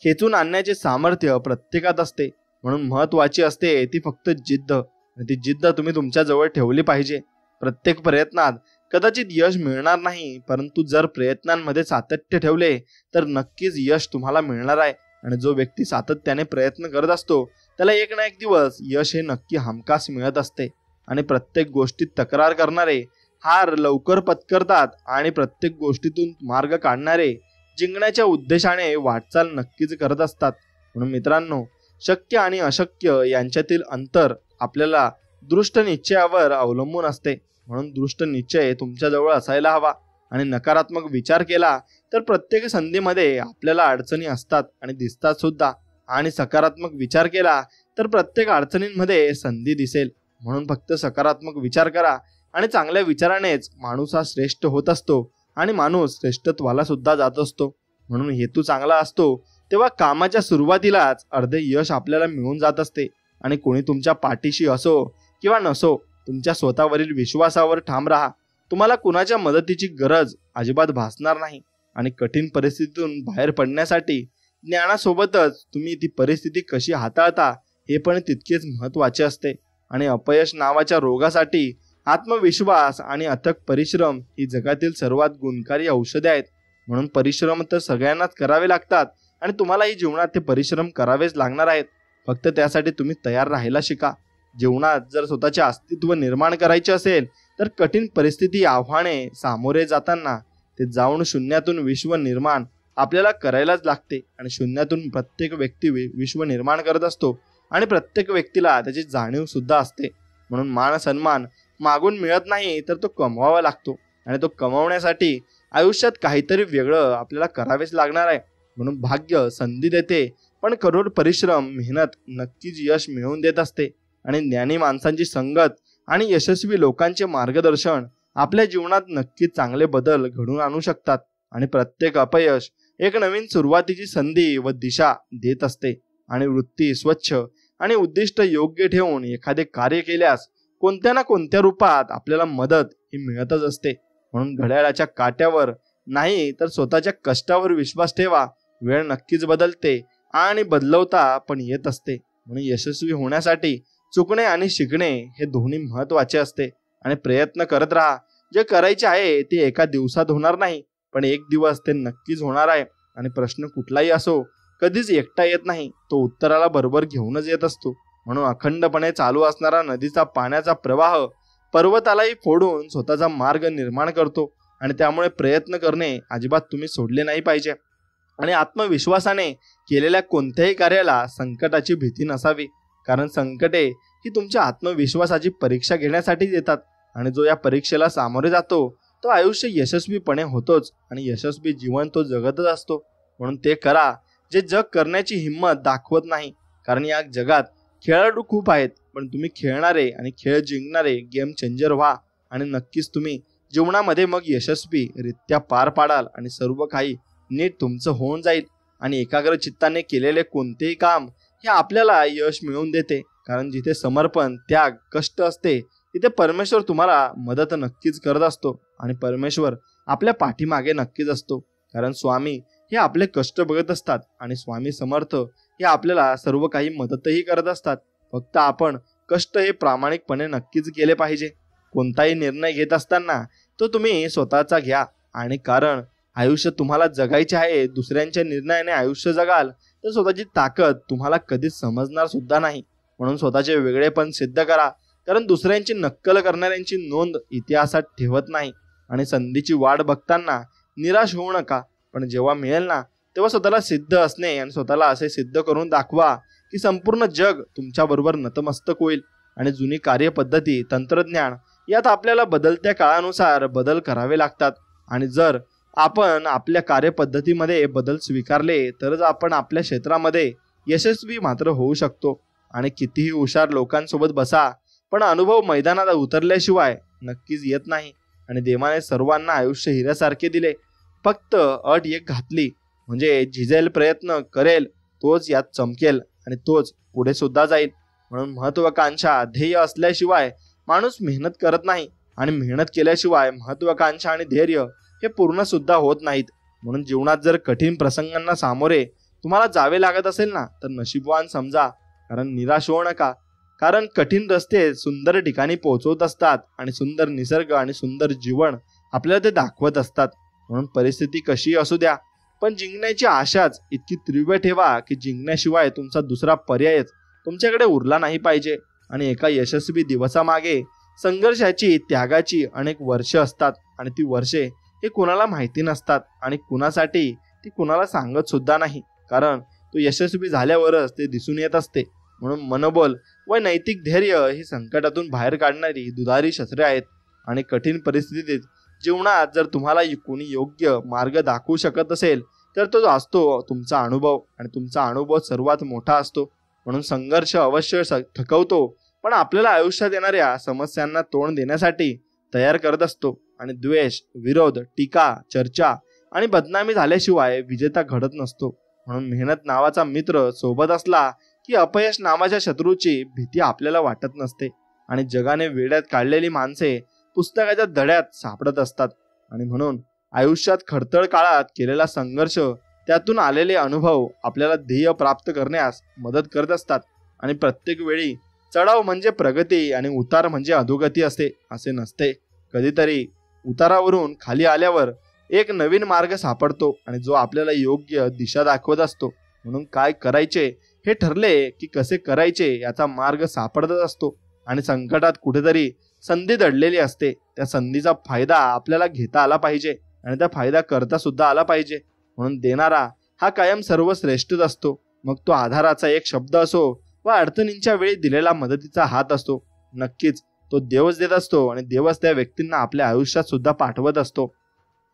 [SPEAKER 2] खेचून आणण्याचे सामर्थ्य प्रत्येकात असते. म्हणून महत्त्वाची असते ती फक्त जिद्द. आणि ती जिद्द तुम्ही तुमच्या जवळ ठेवली पाहिजे. प्रत्येक प्रयत्नात कदाचित यश मिळणार नाही, परंतु जर प्रयत्नांमध्ये सातत्य ठेवले तर नक्कीच यश तुम्हाला मिळणार आहे. आणि जो व्यक्ती सातत्याने प्रयत्न करत असतो त्याला एक ना एक दिवस यश हे नक्की हमखास मिळत असते. आणि प्रत्येक गोष्टीत तक्रार करणारे हार लवकर पत्करतात आणि प्रत्येक गोष्टीतून मार्ग काढणारे जिंकण्याच्या उद्देशाने वाटचाल नक्कीच करत असतात. म्हणून मित्रांनो, शक्य आणि अशक्य यांच्यातील अंतर आपल्याला दृष्ट निश्चयावर अवलंबून असते. म्हणून दृष्ट निश्चय तुमच्याजवळ असायला हवा. आणि नकारात्मक विचार केला तर प्रत्येक संधीमध्ये आपल्याला अडचणी असतात आणि दिसतात सुद्धा. आणि सकारात्मक विचार केला तर प्रत्येक अडचणींमध्ये संधी दिसेल. म्हणून फक्त सकारात्मक विचार करा आणि चांगल्या विचारानेच माणूस हा श्रेष्ठ होत असतो आणि माणूस श्रेष्ठत्वाला सुद्धा जात असतो. म्हणून हेतू चांगला असतो तेव्हा कामाच्या सुरुवातीलाच अर्धे यश आपल्याला मिळून जात असते. आणि कोणी तुमच्या पाठीशी असो किंवा नसो, तुमच्या स्वतःवरील विश्वासावर ठाम राहा. तुम्हाला कुणाच्या मदतीची गरज अजिबात भासणार नाही. आणि कठीण परिस्थितीतून बाहेर पडण्यासाठी ज्ञानासोबतच तुम्ही ती परिस्थिती कशी हाताळता हे पण तितकेच महत्त्वाचे असते. आणि अपयश नावाच्या रोगासाठी आत्मविश्वास आणि अथक परिश्रम ही जगातील सर्वात गुणकारी औषधे आहेत. म्हणून परिश्रम तर सगळ्यांनाच करावे लागतात आणि तुम्हालाही जीवनात ते परिश्रम करावेच लागणार आहेत. फक्त त्यासाठी तुम्ही तयार राहायला शिका. जीवनात जर स्वतःचे अस्तित्व निर्माण करायचे असेल तर कठीण परिस्थिती आव्हाने सामोरे जाताना ते जाऊन शून्यातून विश्व निर्माण आपल्याला करायलाच लागते. आणि शून्यातून प्रत्येक व्यक्ती विश्व निर्माण करत असतो आणि प्रत्येक व्यक्तीला त्याची जाणीव सुद्धा असते. म्हणून मान सन्मान मागून मिळत नाही तर तो कमवावा लागतो. आणि तो कमवण्यासाठी आयुष्यात काहीतरी वेगळं आपल्याला करावेच लागणार आहे. म्हणून भाग्य संधी देते, पण कठोर परिश्रम मेहनत नक्कीच यश मिळवून देत असते. आणि ज्ञानी माणसांची संगत आणि यशस्वी लोकांचे मार्गदर्शन आपल्या जीवनात नक्कीच चांगले बदल घडवून आणू शकतात. आणि प्रत्येक अपयश एक नवीन सुरुवातीची संधी व दिशा देत असते. आणि वृत्ती स्वच्छ आणि उद्दिष्ट योग्य ठेवून एखादे कार्य केल्यास कोणत्या ना कोणत्या रूपात आपल्याला मदत ही मिळतच असते. म्हणून घड्याळाच्या काट्यावर नाही तर स्वतःच्या कष्टावर विश्वास ठेवा. वेळ नक्कीच बदलते आणि बदलवता पण येत असते. म्हणून यशस्वी होण्यासाठी चुकणे आणि शिकणे हे दोन्ही महत्त्वाचे असते. आणि प्रयत्न करत राहा. जे करायचे आहे ते एका दिवसात होणार नाही, पण एक दिवस ते नक्कीच होणार आहे. आणि प्रश्न कुठलाही असो कधीच एकटा येत नाही, तो उत्तराला बरोबर घेऊनच येत असतो. म्हणून अखंडपणे चालू असणारा नदीचा पाण्याचा प्रवाह पर्वतालाही फोडून स्वतःचा मार्ग निर्माण करतो. आणि त्यामुळे प्रयत्न करणे अजिबात तुम्ही सोडले नाही पाहिजे. आणि आत्मविश्वासाने केलेल्या कोणत्याही कार्याला संकटाची भीती नसावी, कारण संकटे ही तुमच्या आत्मविश्वासाची परीक्षा घेण्यासाठी येतात. आणि जो या परीक्षेला सामोरे जातो तो आयुष्य यशस्वीपणे होतोच आणि यशस्वी जीवन तो जगतच असतो. म्हणून ते करा जे जग करण्याची हिंमत दाखवत नाही. कारण या जगात खेळाडू खूप आहेत, पण तुम्ही खेळणारे आणि खेळ जिंकणारे गेम चेंजर व्हा. आणि नक्कीच तुम्ही जीवनामध्ये मग यशस्वीरित्या पार पाडाल आणि सर्व काही नीट तुमचं होऊन जाईल. आणि एकाग्र चित्ताने केलेले कोणतेही काम हे आपल्याला यश मिळवून देते. कारण जिथे समर्पण, त्याग, कष्ट असते तिथे परमेश्वर तुम्हाला मदत नक्कीच करत असतो आणि परमेश्वर आपल्या पाठीमागे नक्कीच असतो. कारण स्वामी हे आपले कष्ट बघत असतात आणि स्वामी समर्थ हे आपल्याला सर्व काही मदतही करत असतात. फक्त आपण कष्ट हे प्रामाणिकपणे नक्कीच केले पाहिजे. कोणताही निर्णय घेत असताना तो तुम्ही स्वतःचा घ्या. आणि कारण आयुष्य तुम्हाला जगायचे आहे, दुसऱ्यांच्या निर्णयाने आयुष्य जगाल तर स्वतःची ताकद तुम्हाला कधीच समजणार सुद्धा नाही. म्हणून स्वतःचे वेगळेपण सिद्ध करा. कारण दुसऱ्यांची नक्कल करणाऱ्यांची नोंद इतिहासात ठेवत नाही. आणि संधीची वाट बघताना निराश होऊ नका, पण जेव्हा मिळेल ना तेव्हा स्वतःला सिद्ध असणे आणि स्वतःला असे सिद्ध करून दाखवा की संपूर्ण जग तुमच्याबरोबर नतमस्तक होईल. आणि जुनी कार्यपद्धती, तंत्रज्ञान यात आपल्याला बदलत्या काळानुसार बदल करावे लागतात. आणि जर आपण आपल्या कार्यपद्धतीमध्ये बदल स्वीकारले तरच आपण आपल्या क्षेत्रामध्ये यशस्वी मात्र होऊ शकतो. आणि कितीही हुशार लोकांसोबत बसा, पण अनुभव मैदानात उतरल्याशिवाय नक्कीच येत नाही. आणि देवाने सर्वांना आयुष्य हिऱ्यासारखे दिले, फक्त अट एक घातली म्हणजे झिजेल प्रयत्न करेल तोच यात चमकेल आणि तोच पुढे सुद्धा जाईल. म्हणून महत्वाकांक्षा, ध्येय असल्याशिवाय माणूस मेहनत करत नाही आणि मेहनत केल्याशिवाय महत्वाकांक्षा आणि धैर्य हे पूर्ण सुद्धा होत नाहीत. म्हणून जीवनात जर कठीण प्रसंगांना सामोरे तुम्हाला जावे लागत असेल ना तर नशीबवान समजा. कारण निराश होऊ नका. कारण कठीण रस्ते सुंदर ठिकाणी पोहोचवत असतात आणि सुंदर निसर्ग आणि सुंदर जीवन आपल्याला ते दाखवत असतात. म्हणून परिस्थिती कशी असू द्या, पण जिंकण्याची आशाच इतकी तीव्र ठेवा की जिंकण्याशिवाय तुमचा दुसरा पर्यायच तुमच्याकडे उरला नाही पाहिजे. आणि एका यशस्वी दिवसामागे संघर्षाची, त्यागाची अनेक वर्षे असतात आणि ती वर्षे हे कुणाला माहिती नसतात आणि कुणासाठी ती कुणाला सांगत सुद्धा नाही. कारण तो यशस्वी झाल्यावरच ते दिसून येत असते. म्हणून मनोबल व नैतिक धैर्य ही संकटातून बाहेर काढणारी दुधारी शस्त्रे आहेत. आणि कठीण परिस्थितीत जीवनात जर तुम्हाला कोणी योग्य मार्ग दाखवू शकत असेल तर तो असतो तुमचा अनुभव. आणि तुमचा अनुभव सर्वात मोठा असतो. म्हणून संघर्ष अवश्य थकवतो, पण आपल्याला आयुष्यात येणाऱ्या समस्यांना तोंड देण्यासाठी तयार करत असतो. आणि द्वेष, विरोध, टीका, चर्चा आणि बदनामी झाल्याशिवाय विजेता घडत नसतो. म्हणून मेहनत नावाचा मित्र सोबत असला की अपयश नावाच्या शत्रूची भीती आपल्याला वाटत नसते. आणि जगाने वेड्यात काढलेली माणसे पुस्तकाच्या धड्यात सापडत असतात. आणि म्हणून आयुष्यात खडतर काळात केलेला संघर्ष, त्यातून आलेले अनुभव आपल्याला ध्येय प्राप्त करण्यास मदत करत असतात. आणि प्रत्येक वेळी चढाव म्हणजे प्रगती आणि उतार म्हणजे अधोगती असे नसते. कधीतरी उतारावरून खाली आल्यावर एक नवीन मार्ग सापडतो आणि जो आपल्याला योग्य दिशा दाखवत असतो. म्हणून काय करायचे हे ठरले की कसे करायचे याचा मार्ग सापडतच असतो. आणि संकटात कुठेतरी संधी दडलेली असते. त्या संधीचा फायदा आपल्याला घेता आला पाहिजे आणि त्या फायदा करता सुद्धा आला पाहिजे. म्हणून देणारा हा कायम सर्वश्रेष्ठच असतो. मग तो आधाराचा एक शब्द असो व अडचणींच्या वेळी दिलेला मदतीचा हात असतो. नक्कीच तो देवच देत असतो आणि देवच त्या व्यक्तींना आपल्या आयुष्यात सुद्धा पाठवत असतो.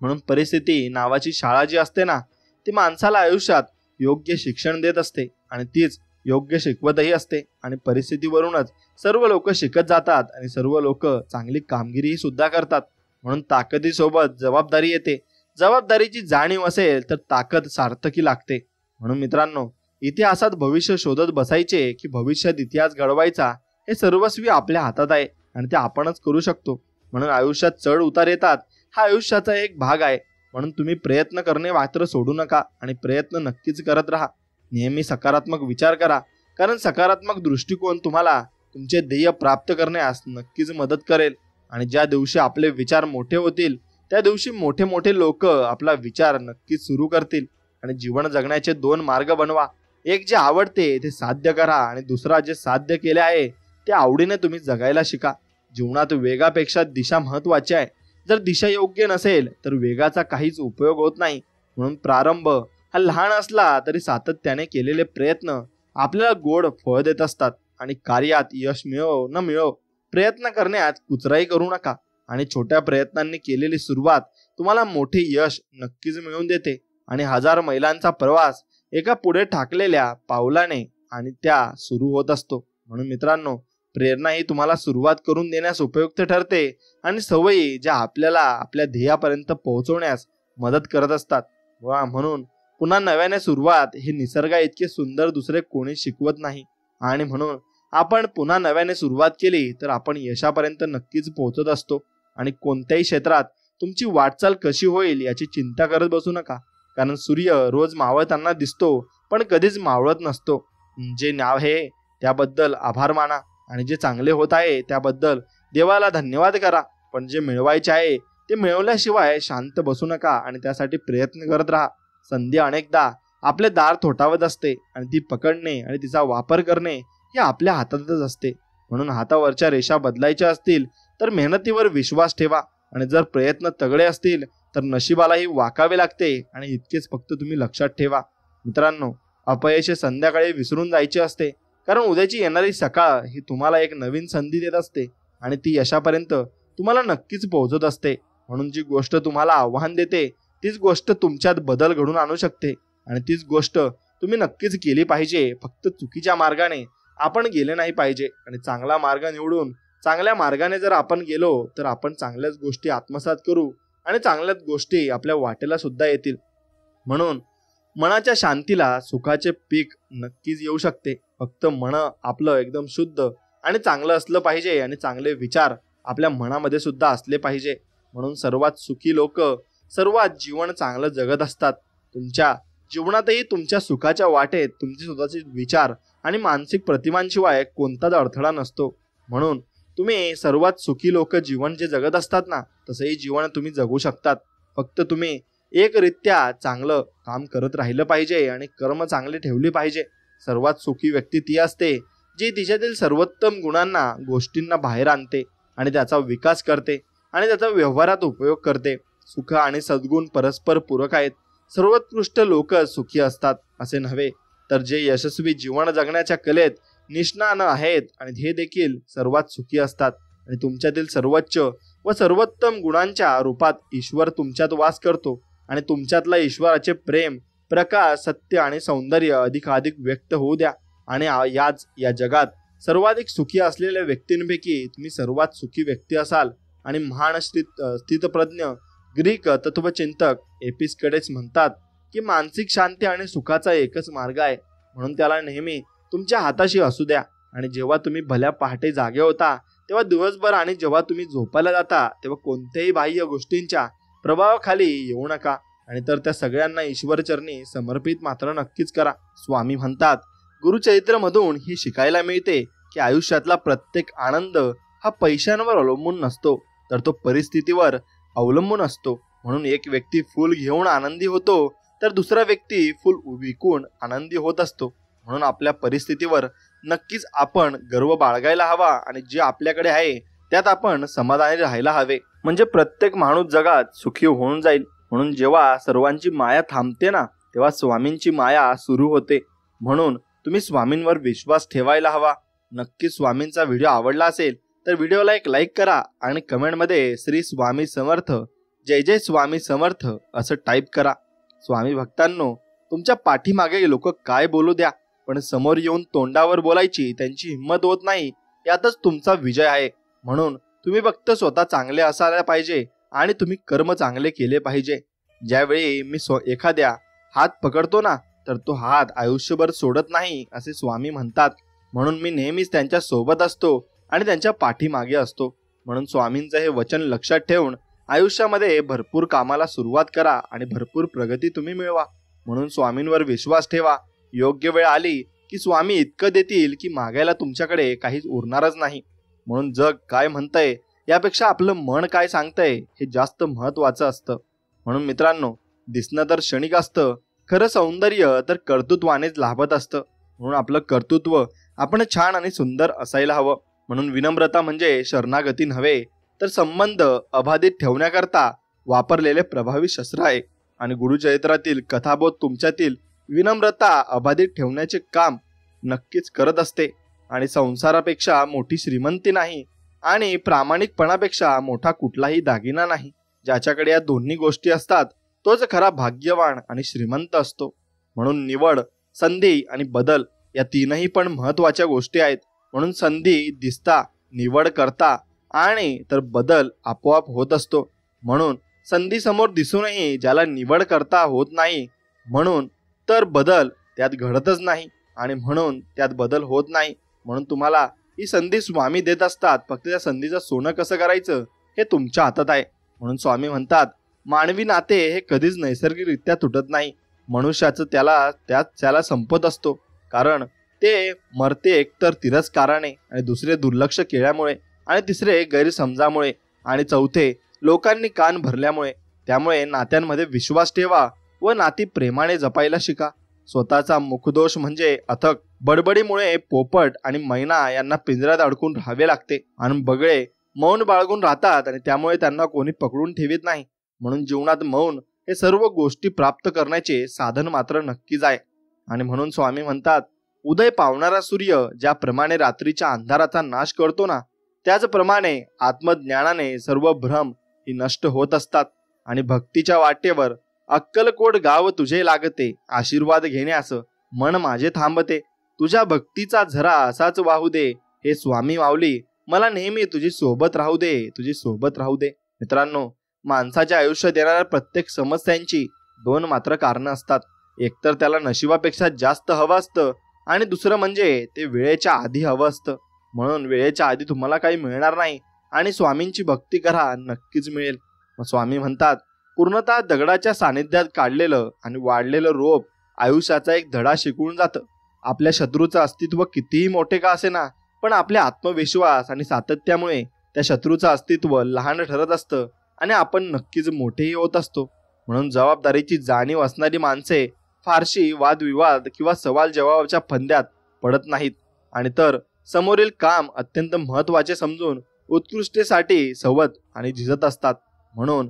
[SPEAKER 2] म्हणून परिस्थिती नावाची शाळा जी असते ना ती माणसाला आयुष्यात योग्य शिक्षण देत असते आणि तीच योग्य शिकवतही असते. आणि परिस्थितीवरूनच सर्व लोक शिकत जातात आणि सर्व लोक चांगली कामगिरी सुद्धा करतात. म्हणून ताकदीसोबत जबाबदारी येते. जबाबदारीची जाणीव असेल तर ताकद सार्थकी लागते. म्हणून मित्रांनो, इतिहासात भविष्य शोधत बसायचे की भविष्यात इतिहास घडवायचा हे सर्वस्वी आपल्या हातात आहे आणि ते आपणच करू शकतो. म्हणून आयुष्यात चढ उतार येतात, हा आयुष्याचा एक भाग आहे. म्हणून तुम्ही प्रयत्न करणे मात्र सोडू नका आणि प्रयत्न नक्कीच करत राहा. नेहमी सकारात्मक विचार करा, कारण सकारात्मक दृष्टिकोन तुम्हाला तुमचे ध्येय प्राप्त करण्यास नक्कीच मदत करेल. आणि ज्या दिवशी आपले विचार मोठे होतील त्या दिवशी मोठे मोठे लोक आपला विचार नक्कीच सुरू करतील. आणि जीवन जगण्याचे दोन मार्ग बनवा. एक जे आवडते ते साध्य करा आणि दुसरा जे साध्य केले आहे ते आवडीने तुम्ही जगायला शिका. जीवनात वेगापेक्षा दिशा महत्वाची आहे. जर दिशा योग्य नसेल तर वेगाचा काहीच उपयोग होत नाही. म्हणून प्रारंभ हा लहान असला तरी सातत्याने केलेले प्रयत्न आपल्याला गोड फळ देत असतात. आणि कार्यात यश मिळो न मिळो प्रयत्न करण्यात कुचराई करू नका. आणि छोट्या प्रयत्नांनी केलेली सुरुवात तुम्हाला मोठे यश नक्कीच मिळवून देते. आणि 1000 मैलांचा प्रवास एका पुढे ठाकलेल्या पावलाने आणि त्या सुरू होत असतो. म्हणून मित्रांनो, प्रेरणा ही तुम्हाला सुरुवात करून देण्यास उपयुक्त ठरते आणि सवयी ज्या आपल्याला आपल्या ध्येयापर्यंत पोहोचवण्यास मदत करत असतात. वा म्हणून पुन्हा नव्याने सुरुवात हे निसर्गा इतके सुंदर दुसरे कोणी शिकवत नाही. आणि म्हणून आपण पुन्हा नव्याने सुरुवात केली तर आपण यशापर्यंत नक्कीच पोहोचत असतो. आणि कोणत्याही क्षेत्रात तुमची वाटचाल कशी होईल याची चिंता करत बसू नका, कारण सूर्य रोज मावळताना दिसतो पण कधीच मावळत नसतो. जे नाव आहे त्याबद्दल आभार माना आणि जे चांगले होत आहे त्याबद्दल देवाला धन्यवाद करा. पण जे मिळवायचे आहे ते मिळवल्याशिवाय शांत बसू नका आणि त्यासाठी प्रयत्न करत राहा. संधी अनेकदा आपले दार थोठावत असते आणि ती पकडणे आणि तिचा वापर करणे हे आपल्या हातातच असते. म्हणून हातावरच्या रेषा बदलायच्या असतील तर मेहनतीवर विश्वास ठेवा आणि जर प्रयत्न तगडे असतील तर नशिबालाही वाकावे लागते. आणि इतकेच फक्त तुम्ही लक्षात ठेवा मित्रांनो, अपयश संध्याकाळी विसरून जायचे असते, कारण उद्याची येणारी सकाळ ही तुम्हाला एक नवीन संधी देत असते आणि ती यशापर्यंत तुम्हाला नक्कीच पोहोचत असते. म्हणून जी गोष्ट तुम्हाला आव्हान देते तीच गोष्ट तुमच्यात बदल घडून आणू शकते आणि तीच गोष्ट तुम्ही नक्कीच केली पाहिजे. फक्त चुकीच्या मार्गाने आपण गेले नाही पाहिजे आणि चांगला मार्ग निवडून चांगल्या मार्गाने जर आपण गेलो तर आपण चांगल्याच गोष्टी आत्मसात करू आणि चांगल्याच गोष्टी आपल्या वाटेला सुद्धा येतील. म्हणून मनाच्या शांतीला सुखाचे पीक नक्कीच येऊ शकते. फक्त मन आपलं एकदम शुद्ध आणि चांगलं असलं पाहिजे आणि चांगले विचार आपल्या मनामध्ये सुद्धा असले पाहिजे. म्हणून सर्वात सुखी लोक सर्वात जीवन चांगलं जगत असतात. तुमच्या जीवनातही तुमच्या सुखाच्या वाटेत तुमचे स्वतःचे विचार आणि मानसिक प्रतिमांशिवाय कोणताच अडथळा नसतो. म्हणून तुम्ही सर्वात सुखी लोक जीवन जे जगत असतात ना तसंही जीवन तुम्ही जगू शकतात. फक्त तुम्ही एकरित्या चांगलं काम करत राहिलं पाहिजे आणि कर्म चांगले ठेवले पाहिजे. सर्वात सुखी व्यक्ती ती असते जी तिच्यातील सर्वोत्तम गुणांना गोष्टींना बाहेर आणते आणि त्याचा विकास करते आणि त्याचा व्यवहारात उपयोग करते. सुख आणि सद्गुण परस्पर पूरक आहेत. सर्वोत्कृष्ट लोक सुखी असतात असे नव्हे, तर जे यशस्वी जीवन जगण्याच्या कलेत निष्णात आहेत आणि हे देखील सर्वात सुखी असतात. आणि तुमच्यातील सर्वोच्च व सर्वोत्तम गुणांच्या रूपात ईश्वर तुमच्यात वास करतो आणि तुमच्यातला ईश्वराचे प्रेम, प्रकाश, सत्य आणि सौंदर्य अधिकाधिक व्यक्त होऊ द्या. आणि या जगात सर्वाधिक सुखी असलेल्या व्यक्तींपैकी तुम्ही सर्वात सुखी व्यक्ती असाल. आणि महान स्थितप्रज्ञ ग्रीक तत्वचिंतक एपिस्कडेस म्हणतात की मानसिक शांती आणि सुखाचा एकच मार्ग आहे, म्हणून त्याला नेहमी तुमच्या हाताशी असू द्या. आणि जेव्हा तुम्ही भल्या पहाटे जागे होता तेव्हा दिवसभर आणि जेव्हा तुम्ही झोपायला जाता तेव्हा कोणत्याही बाह्य गोष्टींच्या प्रभावाखाली येऊ नका आणि तर त्या सगळ्यांना ईश्वरचरणी समर्पित मात्र नक्कीच करा. स्वामी म्हणतात गुरुचरित्रमधून ही शिकायला मिळते की आयुष्यातला प्रत्येक आनंद हा पैशांवर अवलंबून नसतो, तर तो परिस्थितीवर अवलंबून असतो. म्हणून एक व्यक्ती फूल घेऊन आनंदी होतो तर दुसरा व्यक्ती फूल विकून आनंदी होत असतो. म्हणून आपल्या परिस्थितीवर नक्कीच आपण गर्व बाळगायला हवा आणि जे आपल्याकडे आहे त्यात आपण समाधानी राहायला हवे, म्हणजे प्रत्येक माणूस जगात सुखी होऊन जाईल. म्हणून जेव्हा सर्वांची माया थांबते ना तेव्हा स्वामींची माया सुरू होते. म्हणून तुम्ही स्वामींवर विश्वास ठेवायला हवा. नक्कीच स्वामींचा व्हिडिओ आवडला असेल तर व्हिडिओला एक लाईक करा आणि कमेंटमध्ये श्री स्वामी समर्थ, जय जय स्वामी समर्थ असं टाईप करा. स्वामी भक्तांनो, तुमच्या पाठीमागे लोक काय बोलू द्या, पण समोर येऊन तोंडावर बोलायची त्यांची हिंमत होत नाही, यातच तुमचा विजय आहे. म्हणून तुम्ही फक्त स्वतः चांगले असायला पाहिजे आणि तुम्ही कर्म चांगले केले पाहिजे. ज्यावेळी मी एखाद्या हात पकडतो ना तर तो हात आयुष्यभर सोडत नाही असे स्वामी म्हणतात. म्हणून मी नेहमीच त्यांच्या सोबत असतो आणि त्यांच्या पाठीमागे असतो. म्हणून स्वामींचं हे वचन लक्षात ठेवून आयुष्यामध्ये भरपूर कामाला सुरुवात करा आणि भरपूर प्रगती तुम्ही मिळवा. म्हणून स्वामींवर विश्वास ठेवा. योग्य वेळ आली की स्वामी इतकं देतील की मागायला तुमच्याकडे काहीच उरणारच नाही. म्हणून जग काय म्हणतंय यापेक्षा आपलं मन काय सांगतंय हे जास्त महत्वाचं असतं. म्हणून मित्रांनो, दिसणं तर क्षणिक असतं, खरं सौंदर्य तर कर्तृत्वानेच लाभत असतं. म्हणून आपलं कर्तृत्व आपण छान आणि सुंदर असायला हवं. म्हणून विनम्रता म्हणजे शरणागती नव्हे, तर संबंध अबाधित ठेवण्याकरता वापरलेले प्रभावी शस्त्र आहे. आणि गुरुचरित्रातील कथाबोध तुमच्यातील विनम्रता अबाधित ठेवण्याचे काम नक्कीच करत असते. आणि संसारापेक्षा मोठी श्रीमंती नाही आणि प्रामाणिकपणापेक्षा मोठा कुठलाही दागिना नाही. ज्याच्याकडे या दोन्ही गोष्टी असतात तोच खरा भाग्यवान आणि श्रीमंत असतो. म्हणून निवड, संधी आणि बदल या तीनही पण महत्वाच्या गोष्टी आहेत. म्हणून संधी दिसता, निवड करता आणि तर बदल आपोआप होत असतो. म्हणून संधी समोर दिसूनही ज्याला निवड करता होत नाही, म्हणून तर बदल त्यात घडतच नाही आणि म्हणून त्यात बदल होत नाही. म्हणून तुम्हाला ही संधी स्वामी देत असतात. फक्त त्या संधीचं सोनं कसं करायचं हे तुमच्या हातात आहे. म्हणून स्वामी म्हणतात, मानवी नाते हे कधीच नैसर्गिकरित्या तुटत नाही. मनुष्याचं त्याला संपत असतो. कारण ते मरते एकतर तिरस्काराने आणि दुसरे दुर्लक्ष केल्यामुळे आणि तिसरे गैरसमजामुळे आणि चौथे लोकांनी कान भरल्यामुळे. त्यामुळे नात्यांमध्ये विश्वास ठेवा व नाती प्रेमाने जपायला शिका. स्वतःचा मुखदोष म्हणजे अथक बडबडीमुळे पोपट आणि मैना यांना पिंजऱ्यात अडकून राहावे लागते आणि बगळे मौन बाळगून राहतात आणि त्यामुळे त्यांना कोणी पकडून ठेवीत नाही. म्हणून जीवनात मौन हे सर्व गोष्टी प्राप्त करण्याचे साधन मात्र नक्कीच आहे. आणि म्हणून स्वामी म्हणतात, उदय पावणारा सूर्य ज्याप्रमाणे रात्रीच्या अंधाराचा नाश करतो ना, त्याचप्रमाणे आत्मज्ञानाने सर्व भ्रम ही नष्ट होत असतात. आणि भक्तीच्या वाटेवर अक्कलकोट गाव तुझे लागते, आशीर्वाद घेण्यास मन माझे थांबते. तुझ्या भक्तीचा झरा असाच वाहू दे, हे स्वामी माऊली मला नेहमी तुझी सोबत राहू दे, तुझी सोबत राहू दे. मित्रांनो, माणसाच्या आयुष्यात येणाऱ्या प्रत्येक समस्यांची दोन मात्र कारणं असतात. एकतर त्याला नशिबापेक्षा जास्त हवं असतं आणि दुसरं म्हणजे ते वेळेच्या आधी हवं असतं. म्हणून वेळेच्या आधी तुम्हाला काही मिळणार नाही आणि स्वामींची भक्ती करा, नक्कीच मिळेल. मग स्वामी म्हणतात, पूर्णतः दगडाच्या सानिध्यात काढलेलं आणि वाढलेलं रोप आयुष्याचा एक धडा शिकवून जातं. आपल्या शत्रूचं अस्तित्व कितीही मोठे का असेना, पण आपल्या आत्मविश्वास आणि सातत्यामुळे त्या शत्रूचं अस्तित्व लहान ठरत असतं आणि आपण नक्कीच मोठेही होत असतो. म्हणून जबाबदारीची जाणीव असणारी माणसे फारशी वादविवाद किंवा सवाल जवाबाच्या फंद्यात पडत नाहीत आणि तर समोरील काम अत्यंत महत्त्वाचे समजून उत्कृष्टतेसाठी सवत आणि झिजत असतात. म्हणून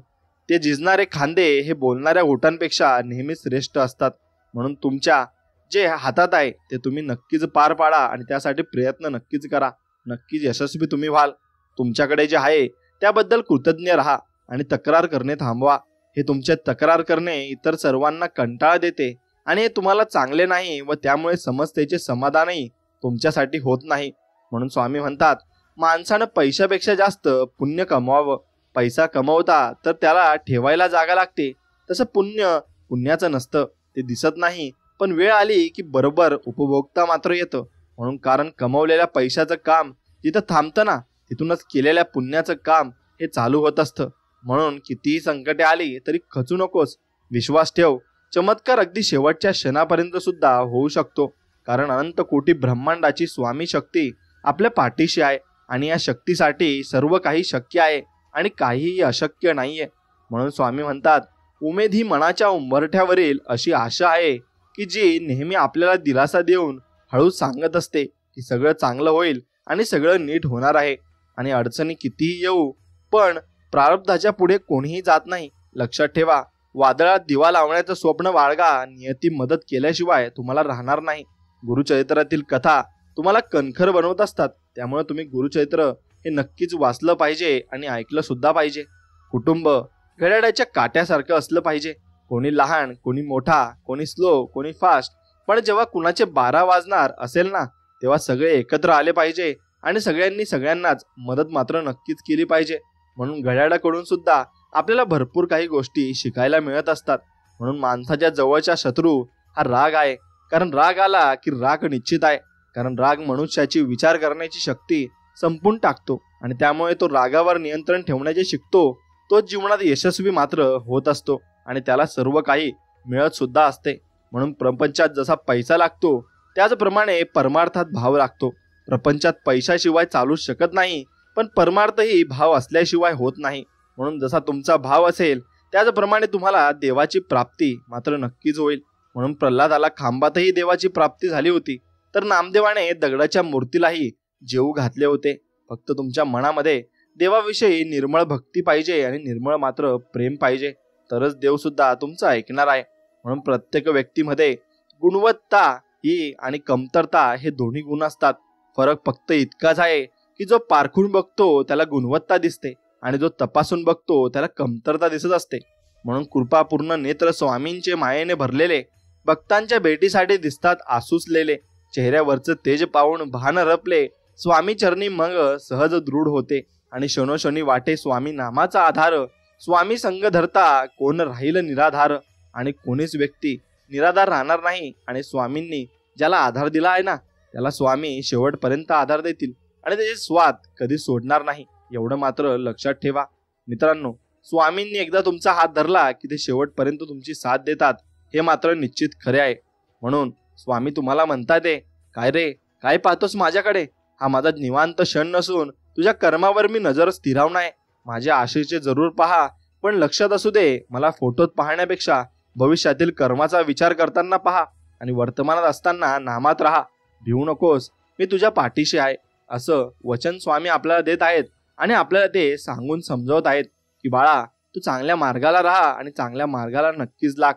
[SPEAKER 2] ते झिजणारे खांदे हे बोलणाऱ्या ओठांपेक्षा नेहमी श्रेष्ठ असतात. म्हणून तुमच्या जे हातात आहे ते तुम्ही नक्कीच पार पाडा आणि त्यासाठी प्रयत्न नक्कीच करा. नक्कीच यशस्वी तुम्ही व्हाल. तुमच्याकडे जे आहे त्याबद्दल कृतज्ञ राहा आणि तक्रार करणे थांबवा. हे तुमचे तक्रार करणे इतर सर्वांना कंटाळा देते आणि हे तुम्हाला चांगले नाही व त्यामुळे समस्येचे समाधानही तुमच्यासाठी होत नाही. म्हणून स्वामी म्हणतात, माणसानं पैशापेक्षा जास्त पुण्य कमवावं. पैसा कमवता तर त्याला ठेवायला जागा लागते, तसं पुण्याचं नसतं. ते दिसत नाही, पण वेळ आली की बरोबर उपभोगता मात्र येतं. म्हणून कारण कमवलेल्या पैशाचं काम जिथं थांबतं ना, तिथूनच केलेल्या पुण्याचं काम हे चालू होत असतं. म्हणून कितीही संकटे आली तरी खचू नकोस, विश्वास ठेव. चमत्कार अगदी शेवटच्या क्षणापर्यंत सुद्धा होऊ शकतो. कारण अनंत कोटी ब्रह्मांडाची स्वामी शक्ती आपल्या पाठीशी आहे आणि या शक्तीसाठी सर्व काही शक्य आहे आणि काहीही अशक्य नाहीये. म्हणून स्वामी म्हणतात, उमेद ही मनाच्या उंबरठ्यावरील अशी आशा आहे की जी नेहमी आपल्याला दिलासा देऊन हळूच सांगत असते की सगळं चांगलं होईल आणि सगळं नीट होणार आहे. आणि अडचणी कितीही येऊ, पण प्रारब्धाच्या पुढे कोणीही जात नाही. लक्षात ठेवा, वादळात दिवा लावण्याचं स्वप्न बाळगा, नियती मदत केल्याशिवाय तुम्हाला राहणार नाही. गुरुचरित्रातील कथा तुम्हाला कणखर बनवत असतात. त्यामुळे तुम्ही गुरुचरित्र हे नक्कीच वाचलं पाहिजे आणि ऐकलं सुद्धा पाहिजे. कुटुंब घड्याळाच्या काट्यासारखं असलं पाहिजे. कोणी लहान, कोणी मोठा, कोणी स्लो, कोणी फास्ट, पण जेव्हा कुणाचे 12 वाजणार असेल ना, तेव्हा सगळे एकत्र आले पाहिजे आणि सगळ्यांनी सगळ्यांनाच मदत मात्र नक्कीच केली पाहिजे. म्हणून घड्याळाकडून सुद्धा आपल्याला भरपूर काही गोष्टी शिकायला मिळत असतात. म्हणून माणसाच्या जवळचा शत्रू हा राग आहे. कारण राग आला की राग निश्चित आहे. कारण राग मनुष्याची विचार करण्याची शक्ती संपून टाकतो आणि त्यामुळे तो रागावर नियंत्रण ठेवण्याचे शिकतो. तोच जीवनात यशस्वी मात्र होत असतो आणि त्याला सर्व काही मिळत सुद्धा असते. म्हणून प्रपंचात जसा पैसा लागतो त्याचप्रमाणे परमार्थात भाव लागतो. प्रपंचात पैशाशिवाय चालूच शकत नाही, पण परमार्थही भाव असल्याशिवाय होत नाही. म्हणून जसा तुमचा भाव असेल त्याचप्रमाणे तुम्हाला देवाची प्राप्ती मात्र नक्कीच होईल. म्हणून प्रल्हादाला खांबातही देवाची प्राप्ती झाली होती, तर नामदेवाने दगडाच्या मूर्तीलाही जेवू घातले होते. फक्त तुमच्या मनामध्ये देवाविषयी निर्मळ भक्ती पाहिजे आणि निर्मळ मात्र प्रेम पाहिजे, तरच देव सुद्धा तुमचं ऐकणार आहे. म्हणून प्रत्येक व्यक्तीमध्ये गुणवत्ता ही आणि कमतरता हे दोन्ही गुण असतात. फरक फक्त इतकाच आहे की जो पारखून बघतो त्याला गुणवत्ता दिसते आणि जो तपासून बघतो त्याला कमतरता दिसत असते. म्हणून कृपापूर्ण नेत्र स्वामींचे मायेने भरलेले भक्तांच्या भेटीसाठी दिसतात आसुसलेले. चेहऱ्यावरचं तेज पाहून भान हरपले स्वामी चरणी मग सहज दृढ होते आणि क्षणोक्षणी वाटे स्वामी नामाचा आधार. स्वामी संग धरता कोण राहील निराधार, आणि कोणीच व्यक्ती निराधार राहणार नाही. आणि स्वामींनी ज्याला आधार दिला आहे ना, त्याला स्वामी शेवटपर्यंत आधार देतील आणि त्याचे स्वाद कधी सोडणार नाही. एवढं मात्र लक्षात ठेवा मित्रांनो. स्वामींनी एकदा तुमचा हात धरला की ते शेवटपर्यंत तुमची साथ देतात, हे मात्र निश्चित खरे आहे. म्हणून स्वामी तुम्हाला म्हणतात, काय रे, काय पाहतोस माझ्याकडे? हा माझा निवांत क्षण नसून तुझ्या कर्मावर मी नजर स्थिरावणार. माझ्या आशेचे जरूर पहा, पण लक्षात असू दे, मला फोटोत पाहण्यापेक्षा भविष्यातील कर्माचा विचार करताना पहा आणि वर्तमानात असताना नामात राहा. भिवू नकोस, मी तुझ्या पाठीशी आहे. असं वचन स्वामी आपल्याला देत आहेत आणि आपल्याला ते सांगून समजवत आहेत की बाळा, तू चांगल्या मार्गाला राहा आणि चांगल्या मार्गाला नक्कीच लाग.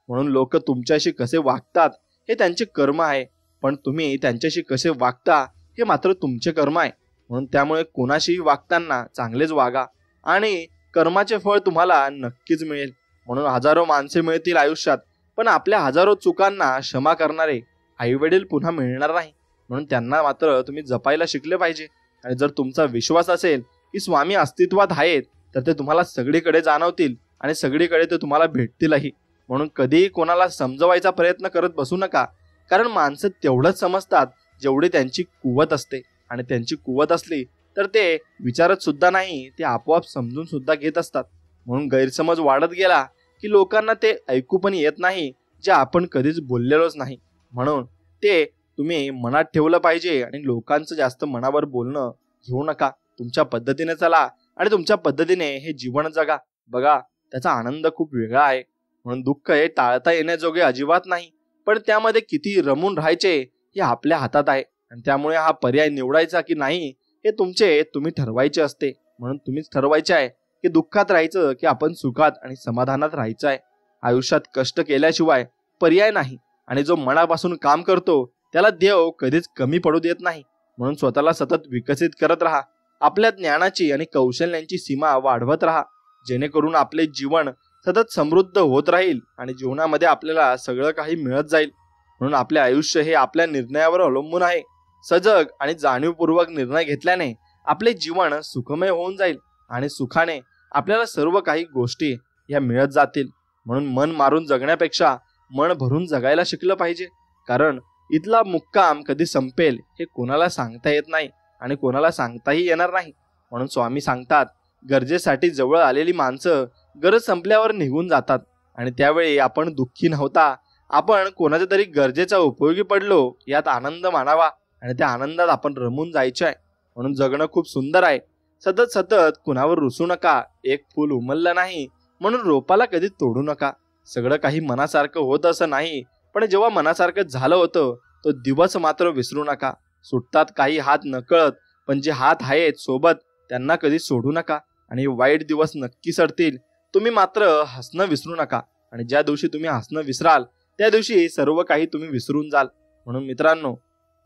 [SPEAKER 2] म्हणून लोक तुमच्याशी कसे वागतात हे त्यांचे कर्म आहे, पण तुम्ही त्यांच्याशी कसे वागता हे मात्र तुमचे कर्म आहे. म्हणून त्यामुळे कोणाशीही वागताना चांगलेच वागा आणि कर्माचे फळ तुम्हाला नक्कीच मिळेल. म्हणून हजारो माणसे मिळतील आयुष्यात, पण आपल्या हजारो चुकांना क्षमा करणारे आईवडील पुन्हा मिळणार नाही. म्हणून त्यांना मात्र तुम्ही जपायला शिकले पाहिजे. आणि जर तुमचा विश्वास असेल की स्वामी अस्तित्वात आहेत, तर ते तुम्हाला सगळीकडे जाणवतील आणि सगळीकडे ते तुम्हाला भेटतीलही. म्हणून कधीही कोणाला समजवायचा प्रयत्न करत बसू नका, कारण माणसं तेवढंच समजतात जेवढी त्यांची कुवत असते. आणि त्यांची कुवत असली तर ते विचारत सुद्धा नाही, ते आपोआप समजून सुद्धा घेत असतात. म्हणून गैरसमज वाढत गेला की लोकांना ते ऐकू पण येत नाही जे आपण कधीच बोललेलोच नाही. म्हणून ते तुम्ही मनात ठेवलं पाहिजे आणि लोकांचं जास्त मनावर बोलणं घेऊ नका. तुमच्या पद्धतीने चला आणि तुमच्या पद्धतीने हे जीवन जगा. बघा, त्याचा आनंद खूप वेगळा आहे. म्हणून दुःख हे टाळता येण्याजोगे अजिबात नाही, पण त्यामध्ये किती रमून राहायचे हे आपल्या हातात आहे. आणि त्यामुळे हा पर्याय निवडायचा की नाही हे तुम्ही ठरवायचे असते. म्हणून तुम्हीच ठरवायचे आहे की दुःखात राहायचं की आपण सुखात आणि समाधानात राहायचं आहे. आयुष्यात कष्ट केल्याशिवाय पर्याय नाही आणि जो मनापासून काम करतो त्याला देव कधीच कमी पडू देत नाही. म्हणून स्वतःला सतत विकसित करत राहा. आपल्या ज्ञानाची आणि कौशल्यांची सीमा वाढवत राहा, जेणेकरून आपले जीवन सतत समृद्ध होत राहील आणि जीवनामध्ये आपल्याला सगळं काही मिळत जाईल. म्हणून आपले आयुष्य हे आपल्या निर्णयावर अवलंबून आहे. सजग आणि जाणीवपूर्वक निर्णय घेतल्याने आपले जीवन सुखमय होऊन जाईल आणि सुखाने आपल्याला सर्व काही गोष्टी या मिळत जातील. म्हणून मन मारून जगण्यापेक्षा मन भरून जगायला शिकलं पाहिजे, कारण इथला मुक्काम कधी संपेल हे कोणाला सांगता येत नाही आणि कोणाला सांगताही येणार नाही. म्हणून स्वामी सांगतात, गरजेसाठी जवळ आलेली माणसं गरज संपल्यावर निघून जातात आणि त्यावेळी आपण दुःखी नव्हता, आपण कोणाच्या तरी गरजेचा उपयोगी पडलो यात आनंद मानावा आणि त्या आनंदात आपण रमून जायचे आहे. म्हणून जगणं खूप सुंदर आहे. सतत सतत कुणावर रुसू नका. एक फूल उमललं नाही म्हणून रोपाला कधी तोडू नका. सगळं काही मनासारखं होत असं नाही, पण जेव्हा मनासारखं झालं होतं तो दिवस मात्र विसरू नका. सुटतात काही हात नकळत, पण जे हात आहेत सोबत त्यांना कधी सोडू नका. आणि वाईट दिवस नक्की सरतील, तुम्ही मात्र हसणं विसरू नका. आणि ज्या दिवशी तुम्ही हसणं विसराल त्या दिवशी सर्व काही तुम्ही विसरून जाल. म्हणून मित्रांनो,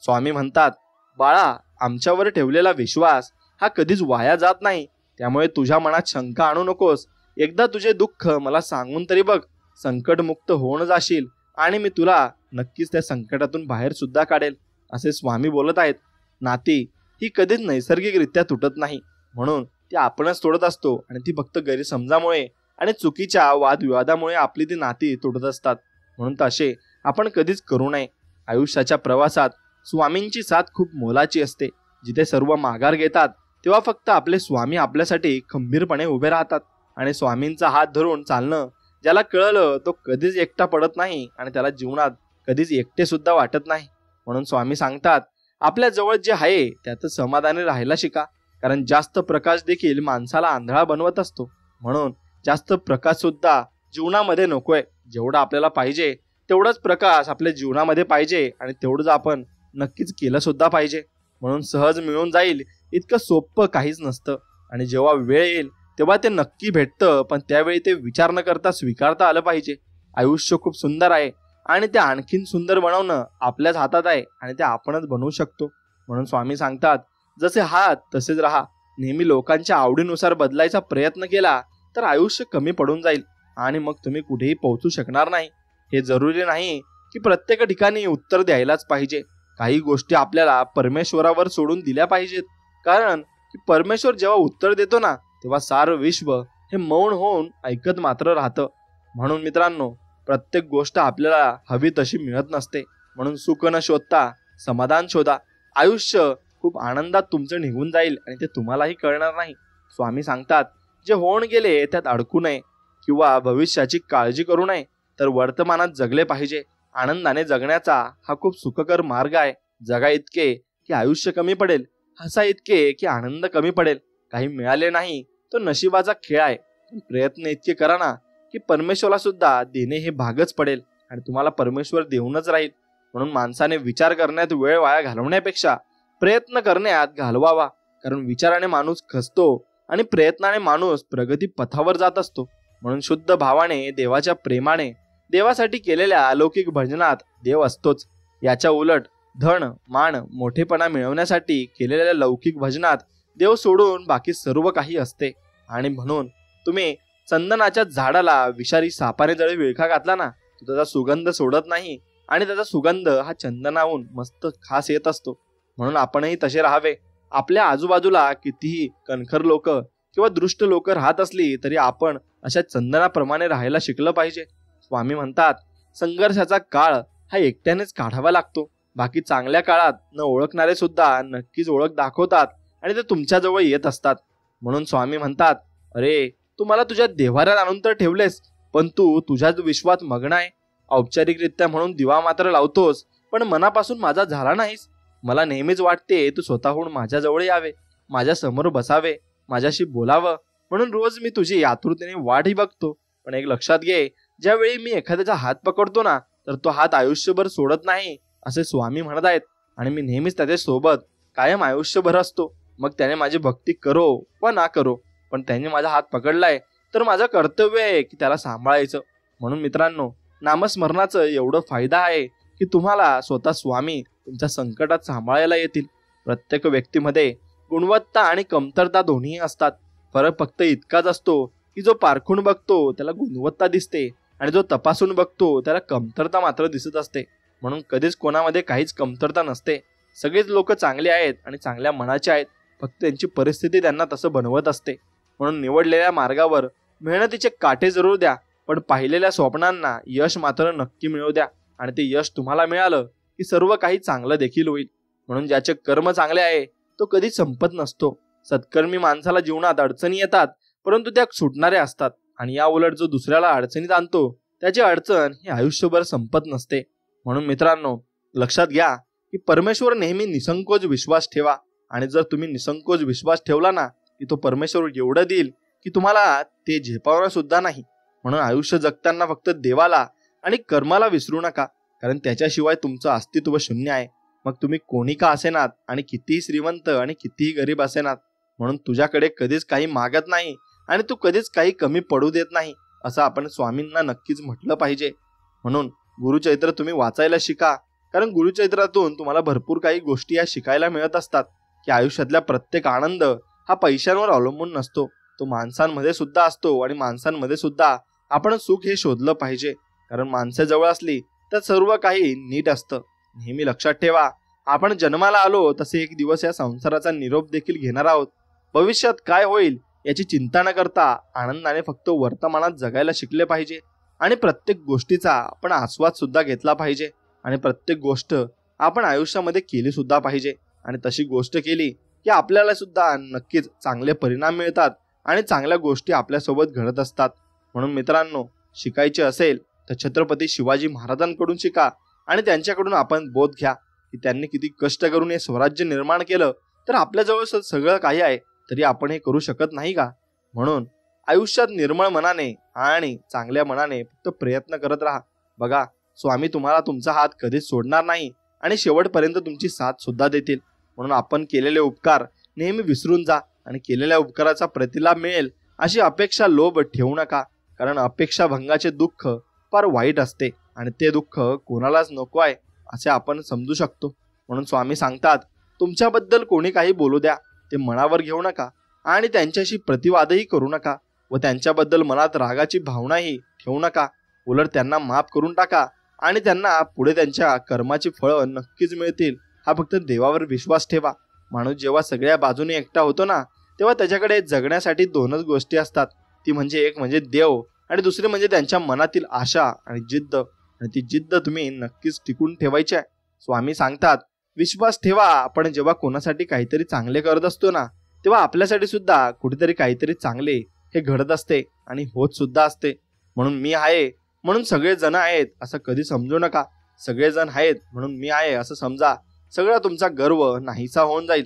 [SPEAKER 2] स्वामी म्हणतात, बाळा, आमच्यावर ठेवलेला विश्वास हा कधीच वाया जात नाही. त्यामुळे तुझ्या मनात शंका आणू नकोस. एकदा तुझे दुःख मला सांगून तरी बघ. संकटमुक्त होऊन जाशील आणि मी तुला नक्कीच त्या संकटातून बाहेर सुद्धा काढेल, असे स्वामी बोलत आहेत. नाती ही कधीच नैसर्गिकरित्या तुटत नाही, म्हणून ती आपणच तोडत असतो आणि ती फक्त गैरसमजामुळे आणि चुकीच्या वादविवादामुळे आपली ती नाती तुटत असतात. म्हणून तसे आपण कधीच करू नये. आयुष्याच्या प्रवासात स्वामींची साथ खूप मोलाची असते. जिथे सर्व माघार घेतात तेव्हा फक्त आपले स्वामी आपल्यासाठी खंबीरपणे उभे राहतात. आणि स्वामींचा हात धरून चालणं ज्याला कळलं तो कधीच एकटा पडत नाही आणि त्याला जीवनात कधीच एकटे सुद्धा वाटत नाही. म्हणून स्वामी सांगतात, आपल्या जवळ जे आहे त्यातच समाधानी राहायला शिका, कारण जास्त प्रकाश देखील माणसाला आंधळा बनवत असतो. म्हणून जास्त प्रकाश सुद्धा जीवनामध्ये नकोय. जेवढा आपल्याला पाहिजे तेवढाच प्रकाश आपल्या जीवनामध्ये पाहिजे आणि तेवढंच आपण नक्कीच केलं सुद्धा पाहिजे. म्हणून सहज मिळून जाईल इतकं सोपं काहीच नसतं आणि जेव्हा वेळ येईल तेव्हा ते नक्की भेटतं, पण त्यावेळी ते विचार न करता स्वीकारता आलं पाहिजे. आयुष्य खूप सुंदर आहे आणि ते आणखीन सुंदर बनवणं आपल्याच हातात आहे आणि ते आपणच बनवू शकतो. म्हणून स्वामी सांगतात, जसे आहात तसेच राहा. नेहमी लोकांच्या आवडीनुसार बदलायचा प्रयत्न केला तर आयुष्य कमी पडून जाईल आणि मग तुम्ही कुठेही पोहोचू शकणार नाही. हे जरुरी नाही की प्रत्येक ठिकाणी उत्तर द्यायलाच पाहिजे. काही गोष्टी आपल्याला परमेश्वरावर सोडून दिल्या पाहिजेत, कारण की परमेश्वर जेव्हा उत्तर देतो ना, तेव्हा सारं विश्व हे मौन होऊन ऐकत मात्र राहतं. म्हणून मित्रांनो, प्रत्येक गोष्ट आपल्याला हवी तशी मिळत नसते. म्हणून सुख न शोधता समाधान शोधा. आयुष्य खूप आनंदात तुमचं निघून जाईल आणि ते तुम्हालाही कळणार नाही. स्वामी सांगतात, जे होऊन गेले त्यात अडकू नये किंवा भविष्याची काळजी करू नये, तर वर्तमानात जगले पाहिजे. आनंदाने जगण्याचा हा खूप सुखकर मार्ग आहे. जगा इतके की आयुष्य कमी पडेल, हसा इतके की आनंद कमी पडेल. काही मिळाले नाही तो नशिबाचा खेळ आहे, पण प्रयत्न इतके करा ना की परमेश्वराला सुद्धा देणे हे भागच पडेल आणि तुम्हाला परमेश्वर देऊनच राहील. म्हणून माणसाने विचार करण्यात वेळ वाया घालवण्यापेक्षा प्रयत्न करण्यात घालवावा, कारण विचाराने माणूस खचतो आणि प्रयत्नाने माणूस प्रगती पथावर जात असतो. म्हणून शुद्ध भावाने, देवाच्या प्रेमाने, देवासाठी केलेल्या अलौकिक भजनात देव असतोच. याच्या उलट धन, मान, मोठेपणा मिळवण्यासाठी केलेल्या लौकिक भजनात देव सोडून बाकी सर्व काही असते. आणि म्हणून तुम्ही चंदनाच्या झाडाला विषारी सापाने जरी विळखा घातला ना, तो त्याचा सुगंध सोडत नाही आणि त्याचा सुगंध हा चंदनाहून मस्त खास येत असतो. म्हणून आपणही तसे राहावे. आपल्या आजूबाजूला कितीही कणखर लोक किंवा दृष्ट लोक राहत असली तरी आपण अशा चंदनाप्रमाणे राहायला शिकलं पाहिजे. स्वामी म्हणतात, संघर्षाचा काळ हा एकट्यानेच काढावा लागतो. बाकी चांगल्या काळात न ओळखणारे सुद्धा नक्कीच ओळख दाखवतात आणि ते तुमच्याजवळ येत असतात. म्हणून स्वामी म्हणतात, अरे तू मला तुझ्या देव्हाऱ्यात आणून तर ठेवलेस, पण तू तुझ्याच विश्वात मग्न आहे. औपचारिकरित्या म्हणून दिवा मात्र लावतोस, पण मनापासून माझा झाला नाहीस. मला नेहमीच वाटते तू स्वतःहून माझ्याजवळ यावे, माझ्या समोर बसावे, माझ्याशी बोलावं. म्हणून रोज मी तुझी आतुरतेने वाटही बघतो. पण एक लक्षात घे, ज्यावेळी मी एखाद्याचा हात पकडतो ना, तर तो हात आयुष्यभर सोडत नाही, असे स्वामी म्हणत आहेत. आणि मी नेहमीच त्याच्या सोबत कायम आयुष्यभर असतो. मग त्याने माझी भक्ती करो वा ना करो, पण त्याने माझा हात पकडलाय तर माझं कर्तव्य आहे की त्याला सांभाळायचं. म्हणून मित्रांनो, नामस्मरणाचं एवढं फायदा आहे की तुम्हाला स्वतः स्वामी तुमच्या संकटात सांभाळायला येतील. प्रत्येक व्यक्तीमध्ये गुणवत्ता आणि कमतरता दोन्ही असतात. फरक फक्त इतकाच असतो की जो पारखून बघतो त्याला गुणवत्ता दिसते आणि जो तपासून बघतो त्याला कमतरता मात्र दिसत असते. म्हणून कधीच कोणामध्ये काहीच कमतरता नसते. सगळेच लोक चांगले आहेत आणि चांगल्या मनाचे आहेत, फक्त त्यांची परिस्थिती त्यांना तसं बनवत असते. म्हणून निवडलेल्या मार्गावर मेहनतीचे काटे जरूर द्या, पण पाहिलेल्या स्वप्नांना यश मात्र नक्की मिळवू द्या. आणि ते यश तुम्हाला मिळालं की सर्व काही चांगलं देखील होईल. म्हणून ज्याचे कर्म चांगले आहे तो कधी संपत नसतो. सत्कर्मी माणसाला जीवनात अडचणी येतात, परंतु त्या सुटणाऱ्या असतात. आणि या उलट जो दुसऱ्याला अडचणीत आणतो त्याची अडचण ही आयुष्यभर संपत नसते. म्हणून मित्रांनो, लक्षात घ्या की परमेश्वर नेहमी निसंकोच विश्वास ठेवा. आणि जर तुम्ही निसंकोच विश्वास ठेवला ना, की तो परमेश्वर एवढं देईल की तुम्हाला ते झेपावणार सुद्धा नाही. म्हणून आयुष्य जगताना फक्त देवाला आणि कर्माला विसरू नका, कारण त्याच्याशिवाय तुमचं अस्तित्व शून्य आहे. मग तुम्ही कोणी का असेनात आणि कितीही श्रीमंत आणि कितीही गरीब असेनात. म्हणून तुझ्याकडे कधीच काही मागत नाही आणि तू कधीच काही कमी पडू देत नाही, असं आपण स्वामींना नक्कीच म्हटलं पाहिजे. म्हणून गुरुचरित्र तुम्ही वाचायला शिका, कारण गुरुचरित्रातून तुम्हाला भरपूर काही गोष्टी या शिकायला मिळत असतात की आयुष्यातला प्रत्येक आनंद हा पैशांवर अवलंबून नसतो, तो माणसांमध्ये सुद्धा असतो. आणि माणसांमध्ये सुद्धा आपण सुख हे शोधलं पाहिजे, कारण माणसं जवळ असली तर सर्व काही नीट असतं. नेहमी लक्षात ठेवा, आपण जन्माला आलो तसे एक दिवस या संसाराचा निरोप देखील घेणार आहोत. भविष्यात काय होईल याची चिंता न करता आनंदाने फक्त वर्तमानात जगायला शिकले पाहिजे. आणि प्रत्येक गोष्टीचा आपण आस्वाद सुद्धा घेतला पाहिजे. आणि प्रत्येक गोष्ट आपण आयुष्यामध्ये केली सुद्धा पाहिजे. आणि तशी गोष्ट केली की आपल्याला सुद्धा नक्कीच चांगले परिणाम मिळतात आणि चांगल्या गोष्टी आपल्यासोबत घडत असतात. म्हणून मित्रांनो, शिकायचे असेल तर छत्रपती शिवाजी महाराजांकडून शिका आणि त्यांच्याकडून आपण बोध घ्या की त्यांनी किती कष्ट करून हे स्वराज्य निर्माण केलं. तर आपल्याजवळ सगळं काही आहे तरी आपण हे करू शकत नाही का? म्हणून आयुष्यात निर्मळ मनाने आणि चांगल्या मनाने फक्त प्रयत्न करत राहा. बघा, स्वामी तुम्हाला तुमचा हात कधीच सोडणार नाही आणि शेवटपर्यंत तुमची साथ सुद्धा देतील. म्हणून आपण केलेले उपकार नेहमी विसरून जा आणि केलेल्या उपकाराचा प्रतिलाभ मिळेल अशी अपेक्षा लोभ ठेवू नका, कारण अपेक्षा भंगाचे दुःख फार वाईट असते आणि ते दुःख कोणालाच नको आहे असे आपण समजू शकतो. म्हणून स्वामी सांगतात, तुमच्याबद्दल कोणी काही बोलू द्या, ते मनावर घेऊ नका आणि त्यांच्याशी प्रतिवादही करू नका व त्यांच्याबद्दल मनात रागाची भावनाही ठेवू नका. उलट त्यांना माफ करून टाका आणि त्यांना पुढे त्यांच्या कर्माची फळं नक्कीच मिळतील. हा फक्त देवावर विश्वास ठेवा. माणूस जेव्हा सगळ्या बाजूने एकटा होतो ना, तेव्हा त्याच्याकडे जगण्यासाठी दोनच गोष्टी असतात. ती म्हणजे एक म्हणजे देव आणि दुसरी म्हणजे त्यांच्या मनातील आशा आणि जिद्द. आणि ती जिद्द तुम्ही नक्कीच टिकून ठेवायची आहे. स्वामी सांगतात, विश्वास ठेवा. आपण जेव्हा कोणासाठी काहीतरी चांगले करत असतो ना, तेव्हा आपल्यासाठी सुद्धा कुठेतरी काहीतरी चांगले हे घडत असते आणि होत सुद्धा असते. म्हणून मी आहे म्हणून सगळे जण आहेत असं कधी समजू नका. सगळेजण आहेत म्हणून मी आहे असं समजा. सगळा तुमचा गर्व नाहीसा होऊन जाईल.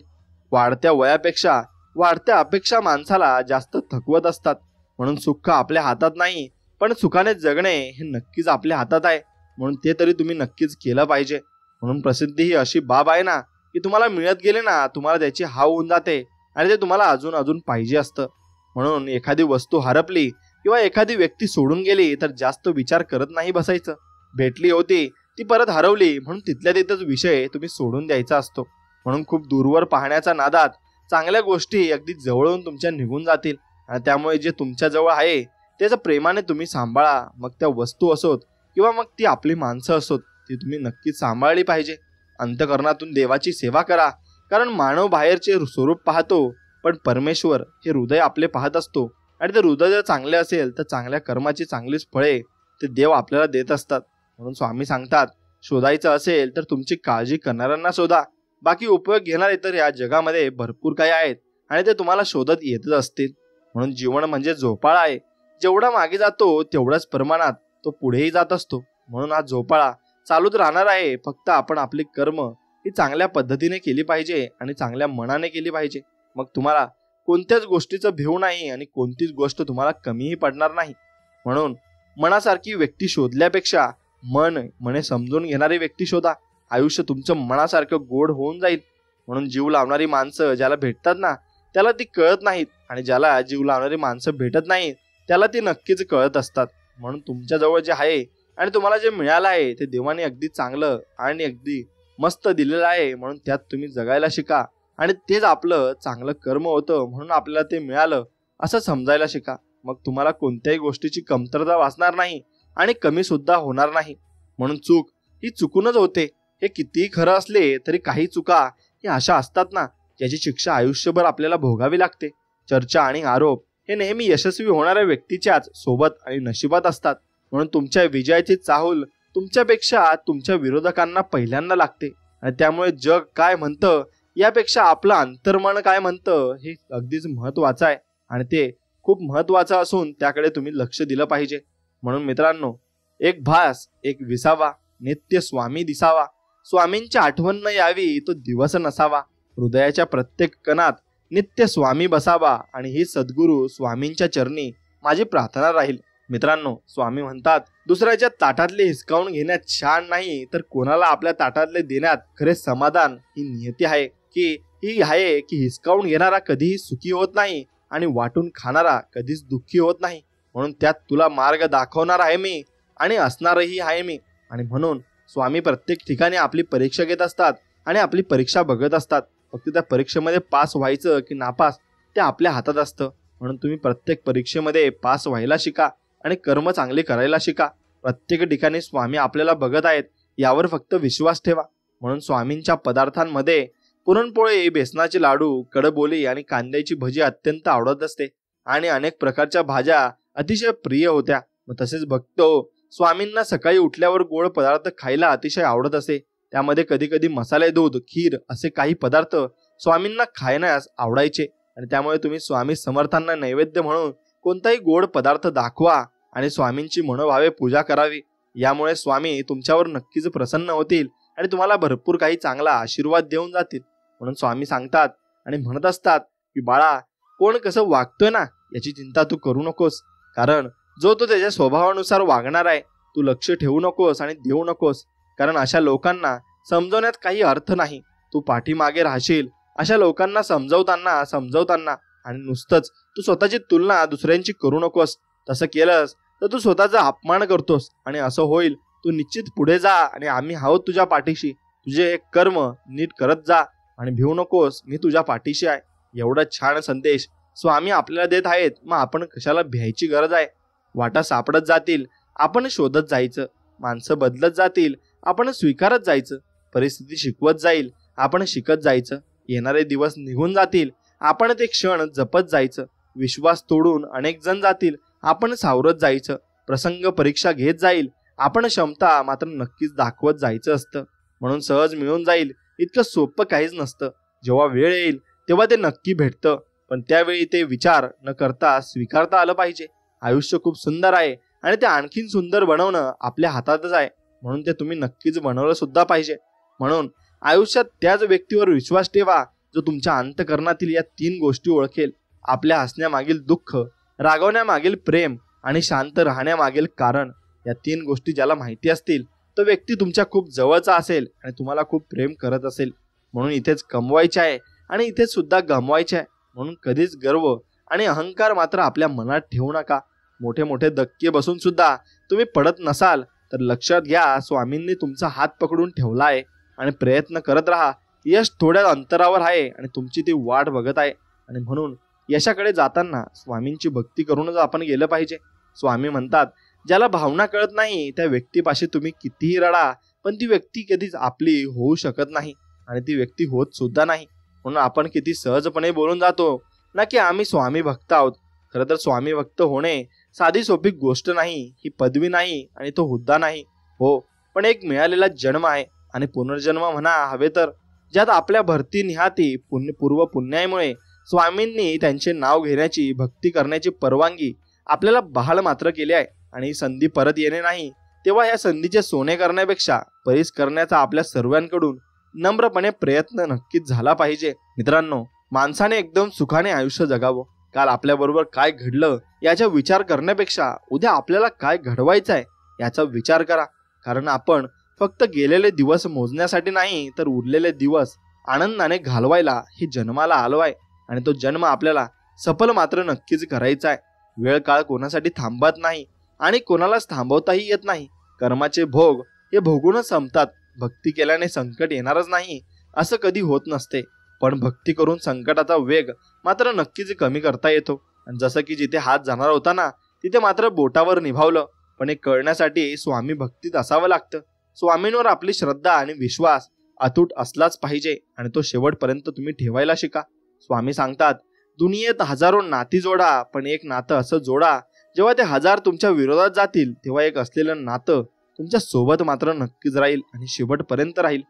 [SPEAKER 2] वाढत्या वयापेक्षा वाढत्या अपेक्षा माणसाला जास्त थकवत असतात. म्हणून सुख आपल्या हातात नाही, पण सुखाने जगणे हे नक्कीच आपल्या हातात आहे. म्हणून ते तरी तुम्ही नक्कीच केलं पाहिजे. म्हणून प्रसिद्धी ही अशी बाब आहे ना, की तुम्हाला मिळत गेले ना, तुम्हाला त्याची हाव होऊन जाते आणि ते तुम्हाला अजून अजून पाहिजे असतं. म्हणून एखादी वस्तू हरपली किंवा एखादी व्यक्ती सोडून गेली तर जास्त विचार करत नाही बसायचं. भेटली होती ती परत हरवली म्हणून तिथल्या तिथंच विषय तुम्ही सोडून द्यायचा असतो. म्हणून खूप दूरवर पाहण्याच्या नादात चांगल्या गोष्टी अगदी जवळून तुमच्या निघून जातील. आणि त्यामुळे जे तुमच्या जवळ आहे त्याचं प्रेमाने तुम्ही सांभाळा. मग त्या वस्तू असोत किंवा मग ती आपली माणसं असोत, ती तुम्ही नक्कीच सांभाळली पाहिजे. अंतःकरणातून देवाची सेवा करा. कारण मानव बाहेरचे स्वरूप पाहतो, पण परमेश्वर हे हृदय आपले पाहत असतो. आणि ते हृदय जर चांगले असेल तर चांगल्या कर्माची चांगलीच फळे ते देव आपल्याला देत असतात. म्हणून स्वामी सांगतात, शोधायचं असेल तर तुमची काळजी करणाऱ्यांना शोधा. बाकी उपयोग घेणारे तर या जगामध्ये भरपूर काही आहेत आणि ते तुम्हाला शोधत येतच असतील. म्हणून जीवन म्हणजे झोपाळा आहे. जेवढा मागे जातो तेवढ्याच प्रमाणात तो पुढेही जात असतो. म्हणून हा झोपाळा चालूच राहणार आहे. फक्त आपण आपली कर्म ही चांगल्या पद्धतीने केली पाहिजे आणि चांगल्या मनाने केली पाहिजे. मग तुम्हाला कोणत्याच गोष्टीचं भेव नाही आणि कोणतीच गोष्ट तुम्हाला कमीही पडणार नाही. म्हणून मनासारखी व्यक्ती शोधल्यापेक्षा मने समजून घेणारी व्यक्ती शोधा. आयुष्य तुमचं मनासारखं गोड होऊन जाईल. म्हणून जीव लावणारी माणसं ज्याला भेटतात ना, त्याला ती कळत नाहीत आणि ज्याला जीव लावणारी माणसं भेटत नाहीत त्याला ती नक्कीच कळत असतात. म्हणून तुमच्याजवळ जे आहे आणि तुम्हाला जे मिळालं आहे ते देवाने अगदी चांगलं आणि अगदी मस्त दिलेलं आहे. म्हणून त्यात तुम्ही जगायला शिका आणि तेच आपलं चांगलं कर्म होतं म्हणून आपल्याला ते मिळालं असं समजायला शिका. मग तुम्हाला कोणत्याही गोष्टीची कमतरता वाचणार नाही आणि कमी सुद्धा होणार नाही. म्हणून चूक ही चुकूनच होते. हे कितीही खरं असले तरी काही चुका ही अशा असतात ना, ज्याची शिक्षा आयुष्यभर आपल्याला भोगावी लागते. चर्चा आणि आरोप हे नेहमी यशस्वी होणाऱ्या व्यक्तीच्याच सोबत आणि नशिबात असतात. म्हणून तुमच्या विजयाची चाहूल तुमच्यापेक्षा तुमच्या विरोधकांना पहिल्यांदा लागते. आणि त्यामुळे जग काय म्हणतं यापेक्षा आपलं अंतर्मन काय म्हणतं हे अगदीच महत्वाचं आहे आणि ते खूप महत्वाचं असून त्याकडे तुम्ही लक्ष दिलं पाहिजे. म्हणून मित्रांनो, एक भास एक विसावा, नित्य स्वामी दिसावा. स्वामींची आठवण न यावी तो दिवस नसावा. हृदयाच्या प्रत्येक कणात नित्य स्वामी बसावा आणि ही सद्गुरू स्वामींच्या चरणी माझी प्रार्थना राहील. मित्रांनो, स्वामी म्हणतात, दुसऱ्याच्या ताटातले हिसकावून घेण्यात छान नाही तर कोणाला आपल्या ताटातले देण्यात खरे समाधान ही नियती आहे की हिसकावून घेणारा कधीही सुखी होत नाही आणि वाटून खाणारा कधीच दुःखी होत नाही. म्हणून त्यात तुला मार्ग दाखवणार आहे मी आणि असणारही आहे मी. आणि म्हणून स्वामी प्रत्येक ठिकाणी आपली परीक्षा घेत असतात आणि आपली परीक्षा बघत असतात. फक्त त्या परीक्षेमध्ये पास व्हायचं की नापास ते आपल्या हातात असतं. म्हणून तुम्ही प्रत्येक परीक्षेमध्ये पास व्हायला शिका आणि कर्म चांगले करायला शिका. प्रत्येक ठिकाणी स्वामी आपल्याला बघत आहेत यावर फक्त विश्वास ठेवा. म्हणून स्वामींच्या पदार्थांमध्ये पुरणपोळी, बेसनाचे लाडू, कडबोली आणि कांद्याची भजी अत्यंत आवडत असते आणि अनेक प्रकारच्या भाज्या अतिशय प्रिय होत्या. तसेच बघतो स्वामींना सकाळी उठल्यावर गोड पदार्थ खायला अतिशय आवडत असे. त्यामध्ये कधी कधी मसाले दूध, खीर असे काही पदार्थ स्वामींना खाण्यास आवडायचे. आणि त्यामुळे तुम्ही स्वामी समर्थांना नैवेद्य म्हणून कोणताही गोड पदार्थ दाखवा आणि स्वामींची मनोभावे पूजा करावी. यामुळे स्वामी तुमच्यावर नक्कीच प्रसन्न होतील आणि तुम्हाला भरपूर काही चांगला आशीर्वाद देऊन जातील. म्हणून स्वामी सांगतात आणि म्हणत असतात की बाळा, कोण कसं वागतोय ना याची चिंता तू करू नकोस. कारण जो तो त्याच्या स्वभावानुसार वागणार आहे. तू लक्ष ठेवू नकोस आणि देऊ नकोस. कारण अशा लोकांना समजवण्यात काही अर्थ नाही. तू पाठीमागे राहशील अशा लोकांना समजवताना आणि नुसतंच तू स्वतःची तुलना दुसऱ्यांची करू नकोस. तसं केलंस तर तू स्वतःचा अपमान करतोस आणि असं होईल. तू निश्चित पुढे जा आणि आम्ही आहोत तुझ्या पाठीशी. तुझे एक कर्म नीट करत जा आणि भिवू नकोस, मी तुझ्या पाठीशी आहे. एवढा छान संदेश स्वामी आपल्याला देत आहेत. मग आपण कशाला भ्यायची गरज आहे. वाटा सापडत जातील, आपण शोधत जायचं. माणसं बदलत जातील, आपण स्वीकारत जायचं. परिस्थिती शिकवत जाईल, आपण शिकत जायचं. येणारे दिवस निघून जातील, आपण ते क्षण जपत जायचं. विश्वास तोडून अनेक जण जातील, आपण सावरत जायचं. प्रसंग परीक्षा घेत जाईल, आपण क्षमता मात्र नक्कीच दाखवत जायचं असतं. म्हणून सहज मिळून जाईल इतकं सोपं काहीच नसतं. जेव्हा वेळ येईल तेव्हा ते नक्की भेटतं, पण त्यावेळी ते विचार न करता स्वीकारता आलं पाहिजे. आयुष्य खूप सुंदर आहे आणि ते आणखीन सुंदर बनवणं आपल्या हातातच आहे, म्हणून ते तुम्ही नक्कीच बनवलं सुद्धा पाहिजे. म्हणून आयुष्यात त्याच व्यक्तीवर विश्वास ठेवा जो तुमच्या अंतःकरणातील या 3 गोष्टी ओळखेल. आपल्या हसण्यामागील दुःख, रागवण्यामागील प्रेम आणि शांत राहण्यामागील कारण. या 3 गोष्टी ज्याला माहिती असतील तो व्यक्ती तुमच्या खूप जवळचा असेल आणि तुम्हाला खूप प्रेम करत असेल. म्हणून इथेच कमवायचे आहे आणि इथेच सुद्धा गमवायचे आहे. म्हणून कधीच गर्व आणि अहंकार मात्र आपल्या मनात ठेवू नका. मोठे मोठे धक्के बसून सुद्धा तुम्ही पडत नसाल तर लक्षात घ्या, स्वामींनी तुमचा हात पकडून ठेवला आहे आणि प्रयत्न करत राहा. यश थोड्या अंतरावर आहे आणि तुमची ती वाट बघत आहे. आणि म्हणून यशाकडे जाताना स्वामींची भक्ती करूनच आपण गेलं पाहिजे. स्वामी म्हणतात, ज्याला भावना कळत नाही त्या व्यक्तीपाशी तुम्ही कितीही रडा, पण ती व्यक्ती कधीच आपली होऊ शकत नाही आणि ती व्यक्ती होत सुद्धा नाही. म्हणून आपण किती सहजपणे बोलून जातो ना की आम्ही स्वामी भक्त आहोत. खरं तर स्वामी भक्त होणे साधी सोपी गोष्ट नाही. ही पदवी नाही आणि तो हुद्दा नाही. हो, पण एक मिळालेला जन्म आहे आणि पुनर्जन्म म्हणा हवे तर, ज्यात आपल्या भरती निहाती पूर्व पुण्यामुळे स्वामींनी त्यांचे नाव घेण्याची, भक्ती करण्याची परवानगी आपल्याला बहाल मात्र केली आहे. आणि ही संधी परत येणे नाही, तेव्हा या संधीचे सोने करण्यापेक्षा परीस करण्याचा आपल्या सर्वांकडून नम्रपणे प्रयत्न नक्कीच झाला पाहिजे. मित्रांनो, माणसाने एकदम सुखाने आयुष्य जगावं. काल आपल्याबरोबर काय घडलं याचा विचार करण्यापेक्षा उद्या आपल्याला काय घडवायचं आहे याचा विचार करा. कारण आपण फक्त गेलेले दिवस मोजण्यासाठी नाही तर उरलेले दिवस आनंदाने घालवायला हे जन्माला आलो आहे आणि तो जन्म आपल्याला सफल मात्र नक्कीच करायचा आहे. वेळ काळ कोणासाठी थांबत नाही आणि कोणालाच थांबवताही येत नाही. कर्माचे भोग हे भोगूनच संपतात. भक्ती केल्याने संकट येणारच नाही असं कधी होत नसते, पण भक्ती करून संकटाचा वेग मात्र नक्कीच कमी करता येतो. आणि जसं की जिथे हात जाणार होता ना तिथे मात्र बोटावर निभावलं. पण हे कळण्यासाठी स्वामी भक्तीत असावं लागतं. स्वामींवर आपली श्रद्धा आणि विश्वास अतूट असलाच पाहिजे आणि तो शेवटपर्यंत तुम्ही ठेवायला शिका. स्वामी सांगतात, दुनियेत हजारो नाती जोडा, पण एक नातं असं जोडा जेव्हा ते 1000 तुमच्या विरोधात जातील तेव्हा एक असलेलं नातं तुमच्या सोबत मात्र नक्कीच राहील आणि शेवटपर्यंत राहील.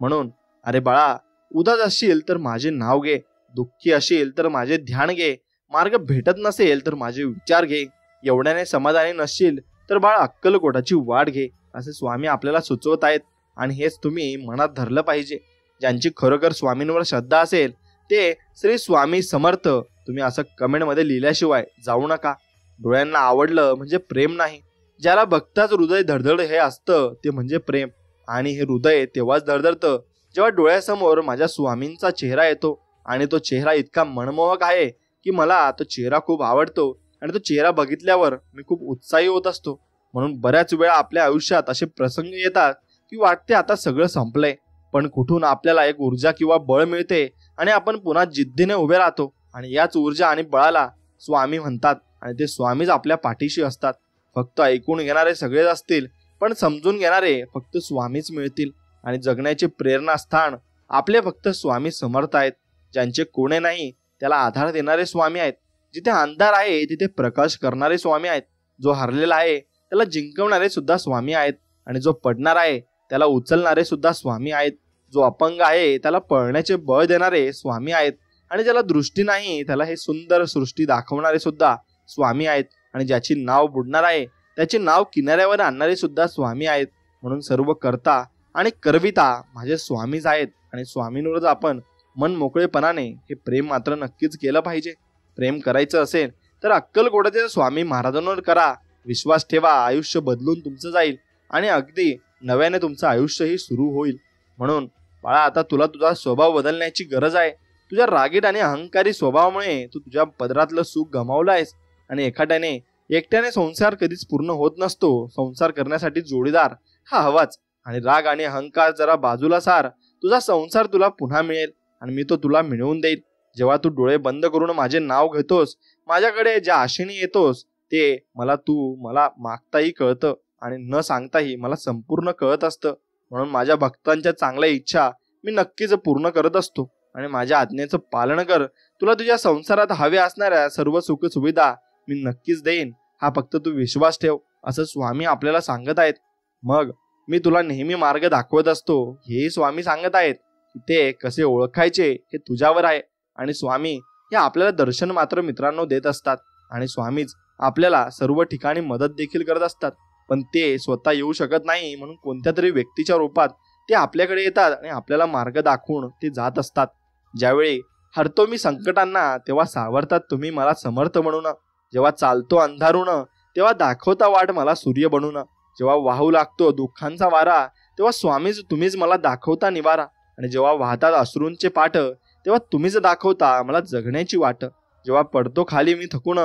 [SPEAKER 2] म्हणून अरे बाळा, उदास असशील तर माझे नाव घे, दुःखी असशील तर माझे ध्यान घे, मार्ग भेटत नसेल तर माझे विचार घे, एवढ्याने समाधानी नसशील तर बाळा अक्कलकोटाची वाट घे, असे स्वामी आपल्याला सुचवत आहेत. आणि हेच तुम्ही मनात धरलं पाहिजे. ज्यांची खरोखर स्वामींवर श्रद्धा असेल ते श्री स्वामी समर्थ तुम्ही असं कमेंटमध्ये लिहिल्याशिवाय जाऊ नका. डोळ्यांना आवडलं म्हणजे प्रेम नाही. ज्याला बघताच हृदय धडधड हे असतं ते म्हणजे प्रेम. आणि हे हृदय तेव्हाच धडधडतं जेव्हा डोळ्यासमोर माझ्या स्वामींचा चेहरा येतो आणि तो चेहरा इतका मनमोहक आहे की मला तो चेहरा खूप आवडतो आणि तो चेहरा बघितल्यावर मी खूप उत्साही होत असतो. म्हणून बऱ्याच वेळा आपल्या आयुष्यात असे प्रसंग येतात की वाटते आता सगळं संपलंय, पण कुठून आपल्याला एक ऊर्जा किंवा बळ मिळते आणि आपण पुन्हा जिद्दीने उभे राहतो. आणि याच ऊर्जा आणि बळाला स्वामी म्हणतात आणि ते स्वामीच आपल्या पाठीशी असतात. फक्त ऐकून घेणारे सगळेच असतील, पण समजून घेणारे फक्त स्वामीच मिळतील. आणि जगण्याचे प्रेरणास्थान आपले फक्त स्वामी समर्थ आहेत. ज्यांचे कोणे नाही त्याला आधार देणारे स्वामी आहेत. जिथे अंधार आहे तिथे प्रकाश करणारे स्वामी आहेत. जो हरलेला आहे त्याला जिंकवणारे सुद्धा स्वामी आहेत आणि जो पडणार आहे त्याला उचलणारे सुद्धा स्वामी आहेत. जो अपंग आहे त्याला पळण्याचे बळ देणारे स्वामी आहेत आणि ज्याला दृष्टी नाही त्याला हे सुंदर सृष्टी दाखवणारे सुद्धा स्वामी आहेत. आणि ज्याची नाव बुडणार आहे त्याचे नाव किनाऱ्यावर आणणारे सुद्धा स्वामी आहेत. म्हणून सर्व करता आणि करविता माझे स्वामीच आहेत आणि स्वामींवरच आपण मन मोकळेपणाने हे प्रेम मात्र नक्कीच केलं पाहिजे. प्रेम करायचं असेल तर अक्कलकोटाच्या स्वामी महाराजांवर करा. विश्वास ठेवा, आयुष्य बदलून तुमचं जाईल आणि अगदी नव्याने तुमचं आयुष्यही सुरू होईल. म्हणून बाळा, आता तुला तुझा स्वभाव बदलण्याची गरज आहे. तुझ्या रागीट आणि अहंकारी स्वभावामुळे तू तुझ्या पदरातलं सुख गमावलं आहेस आणि एकट्याने संसार कधीच पूर्ण होत नसतो. संसार करण्यासाठी जोडीदार हा हवाच. आणि राग आणि अहंकार जरा बाजूला सार, तुझा संसार तुला पुन्हा मिळेल आणि मी तो तुला मिळवून देईल. जेव्हा तू डोळे बंद करून माझे नाव घेतोस, माझ्याकडे ज्या आशेने येतोस ते मला मागताही कळतं. आणि न सांगताही मला संपूर्ण कळत असतं. म्हणून माझ्या भक्तांच्या चांगल्या इच्छा मी नक्कीच पूर्ण करत असतो आणि माझ्या आज्ञेचं पालन कर. तुला तुझ्या संसारात हव्या असणाऱ्या सर्व सुख सुविधा मी नक्कीच देईन, हा फक्त तू विश्वास ठेव, असं स्वामी आपल्याला सांगत आहेत. मग मी तुला नेहमी मार्ग दाखवत असतो हेही स्वामी सांगत आहेत की ते कसे ओळखायचे हे तुझ्यावर आहे. आणि स्वामी हे आपल्याला दर्शन मात्र मित्रांनो देत असतात आणि स्वामीच आपल्याला सर्व ठिकाणी मदत देखील करत असतात. पण ते स्वतः येऊ शकत नाही, म्हणून कोणत्या तरी व्यक्तीच्या रूपात ते आपल्याकडे येतात आणि आपल्याला मार्ग दाखवून ते जात असतात. ज्यावेळी हरतो मी संकटांना तेव्हा सावरतात तुम्ही मला समर्थ म्हणून. जेव्हा चालतो अंधारून तेव्हा दाखवता वाट मला सूर्य बनून. जेव्हा वाहू लागतो दुःखांचा वारा तेव्हा स्वामीच तुम्हीच मला दाखवता निवारा. आणि जेव्हा वाहतात अश्रूंचे पाठ तेव्हा तुम्हीच दाखवता मला जगण्याची वाट. जेव्हा पडतो खाली मी थकून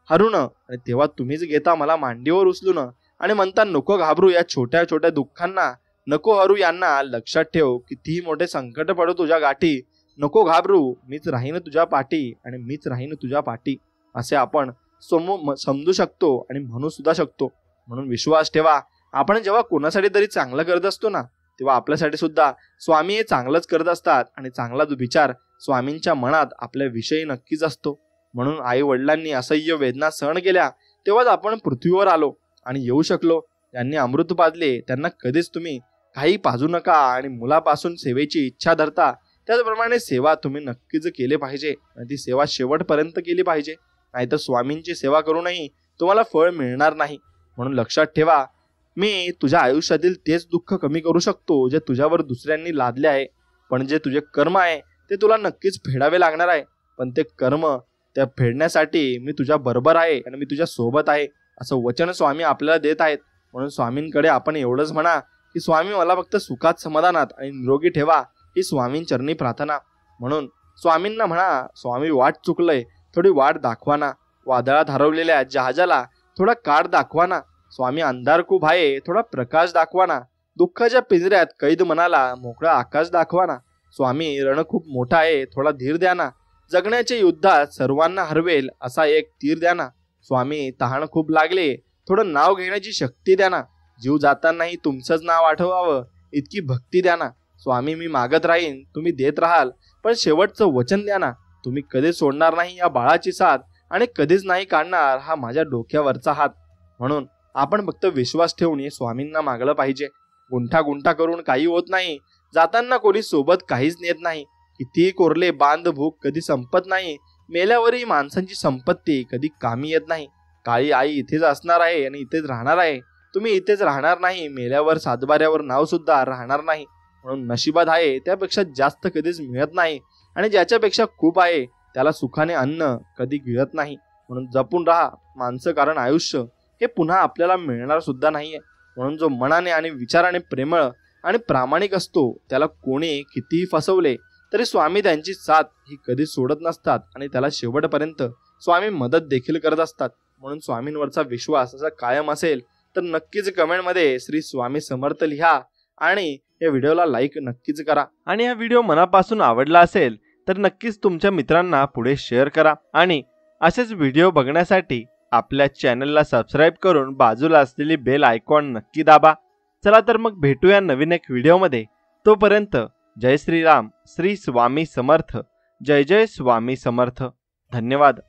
[SPEAKER 2] हरून आणि तेव्हा तुम्हीच घेता मला मांडीवर उचलून आणि म्हणता नको घाबरू या छोट्या छोट्या दुःखांना, नको हरू यांना. लक्षात ठेव कितीही मोठे संकट पडो तुझ्या गाठी, नको घाबरू मीच राहीन तुझ्या पाठी आणि मीच राहीन तुझ्या पाठी. असे आपण समजू शकतो आणि म्हणू सुद्धा शकतो. म्हणून विश्वास ठेवा, आपण जेव्हा कोणासाठी तरी चांगलं करत असतो ना तेव्हा आपल्यासाठी सुद्धा स्वामी हे चांगलंच करत असतात आणि चांगलाच विचार स्वामींच्या मनात आपल्या विषयी नक्कीच असतो. म्हणून आई वडिलांनी असह्य वेदना सहन केल्या तेव्हाच आपण पृथ्वीवर आलो आणि येऊ शकलो. ज्यांनी अमृत पाजले त्यांना कधीच तुम्ही काही पाजू नका आणि मुलापासून सेवेची इच्छा धरता त्याचप्रमाणे सेवा तुम्ही नक्कीच केली पाहिजे आणि ती सेवा शेवटपर्यंत केली पाहिजे. नाहीतर स्वामींची सेवा करूनही तुम्हाला फळ मिळणार नाही. म्हणून लक्षात ठेवा, मी तुझ्या आयुष्यातील तेच दुःख कमी करू शकतो जे तुझ्यावर दुसऱ्यांनी लादले आहे, पण जे तुझे कर्म आहे ते तुला नक्कीच फेडावे लागणार आहे. पण ते कर्म त्या फेडण्यासाठी मी तुझ्या बरोबर आहे आणि मी तुझ्या सोबत आहे असं वचन स्वामी आपल्याला देत आहेत. म्हणून स्वामींकडे आपण एवढंच म्हणा की स्वामी मला फक्त सुखात समाधानात आणि निरोगी ठेवा, ही स्वामींचरणी प्रार्थना. म्हणून स्वामींना म्हणा स्वामी वाट चुकलंय थोडी वाट दाखवा ना, वादळात हरवलेल्या जहाजाला थोडा काठ दाखवा ना, स्वामी अंधार खूप आहे थोडा प्रकाश दाखवा ना, दुःखाच्या पिंजऱ्यात कैद मनाला मोकळा आकाश दाखवा ना, स्वामी रण खूप मोठा आहे थोडा धीर द्या ना, जगण्याच्या युद्धात सर्वांना हरवेल असा एक तीर द्या ना, स्वामी तहान खूप लागले थोडं नाव घेण्याची शक्ती द्या ना, जीव जातानाही तुमचंच नाव आठवावं इतकी भक्ती द्या ना, स्वामी मी मागत राहीन तुम्ही देत राहाल, पण शेवटचं वचन द्या ना, तुम्ही कधीच सोडणार नाही या बाळाची साथ आणि कधीच नाही काढणार हा माझ्या डोक्यावरचा हात. म्हणून आपण फक्त विश्वास ठेवून हे स्वामींना मागलं पाहिजे. गुंठा करून काही होत नाही, जाताना कोणी सोबत काहीच नेत नाही, कितीही कोरले बांध भूक कधी संपत नाही, मेल्यावरही माणसांची संपत्ती कधी कामी येत नाही. काळी आई इथेच असणार आहे आणि इथेच राहणार आहे, तुम्ही इथेच राहणार नाही, मेल्यावर सातबाऱ्यावर नाव सुद्धा राहणार नाही. म्हणून नशिबात आहे त्यापेक्षा जास्त कधीच मिळत नाही आणि ज्याच्यापेक्षा खूप आहे त्याला सुखाने अन्न कधी गिळत नाही. म्हणून जपून राहा माणसं, कारण आयुष्य हे पुन्हा आपल्याला मिळणार सुद्धा नाहीये. म्हणून जो मनाने आणि विचाराने प्रेमळ आणि प्रामाणिक असतो त्याला कोणी कितीही फसवले तरी स्वामी त्यांची साथ ही कधी सोडत नसतात आणि त्याला शेवटपर्यंत स्वामी मदत देखील करत असतात. म्हणून स्वामींवरचा विश्वास असा कायम असेल तर नक्कीच कमेंटमध्ये श्री स्वामी समर्थ लिहा आणि या व्हिडिओला लाईक नक्कीच करा.
[SPEAKER 1] आणि हा व्हिडिओ मनापासून आवडला असेल तर नक्कीच तुमच्या मित्रांना पुढे शेअर करा आणि असेच व्हिडिओ बघण्यासाठी आपल्या चॅनलला सबस्क्राईब करून बाजूला असलेली बेल आयकॉन नक्की दाबा. चला तर मग भेटूया नवीन एक व्हिडिओमध्ये. तोपर्यंत जय श्रीराम, श्री स्वामी समर्थ, जय जय स्वामी समर्थ. धन्यवाद.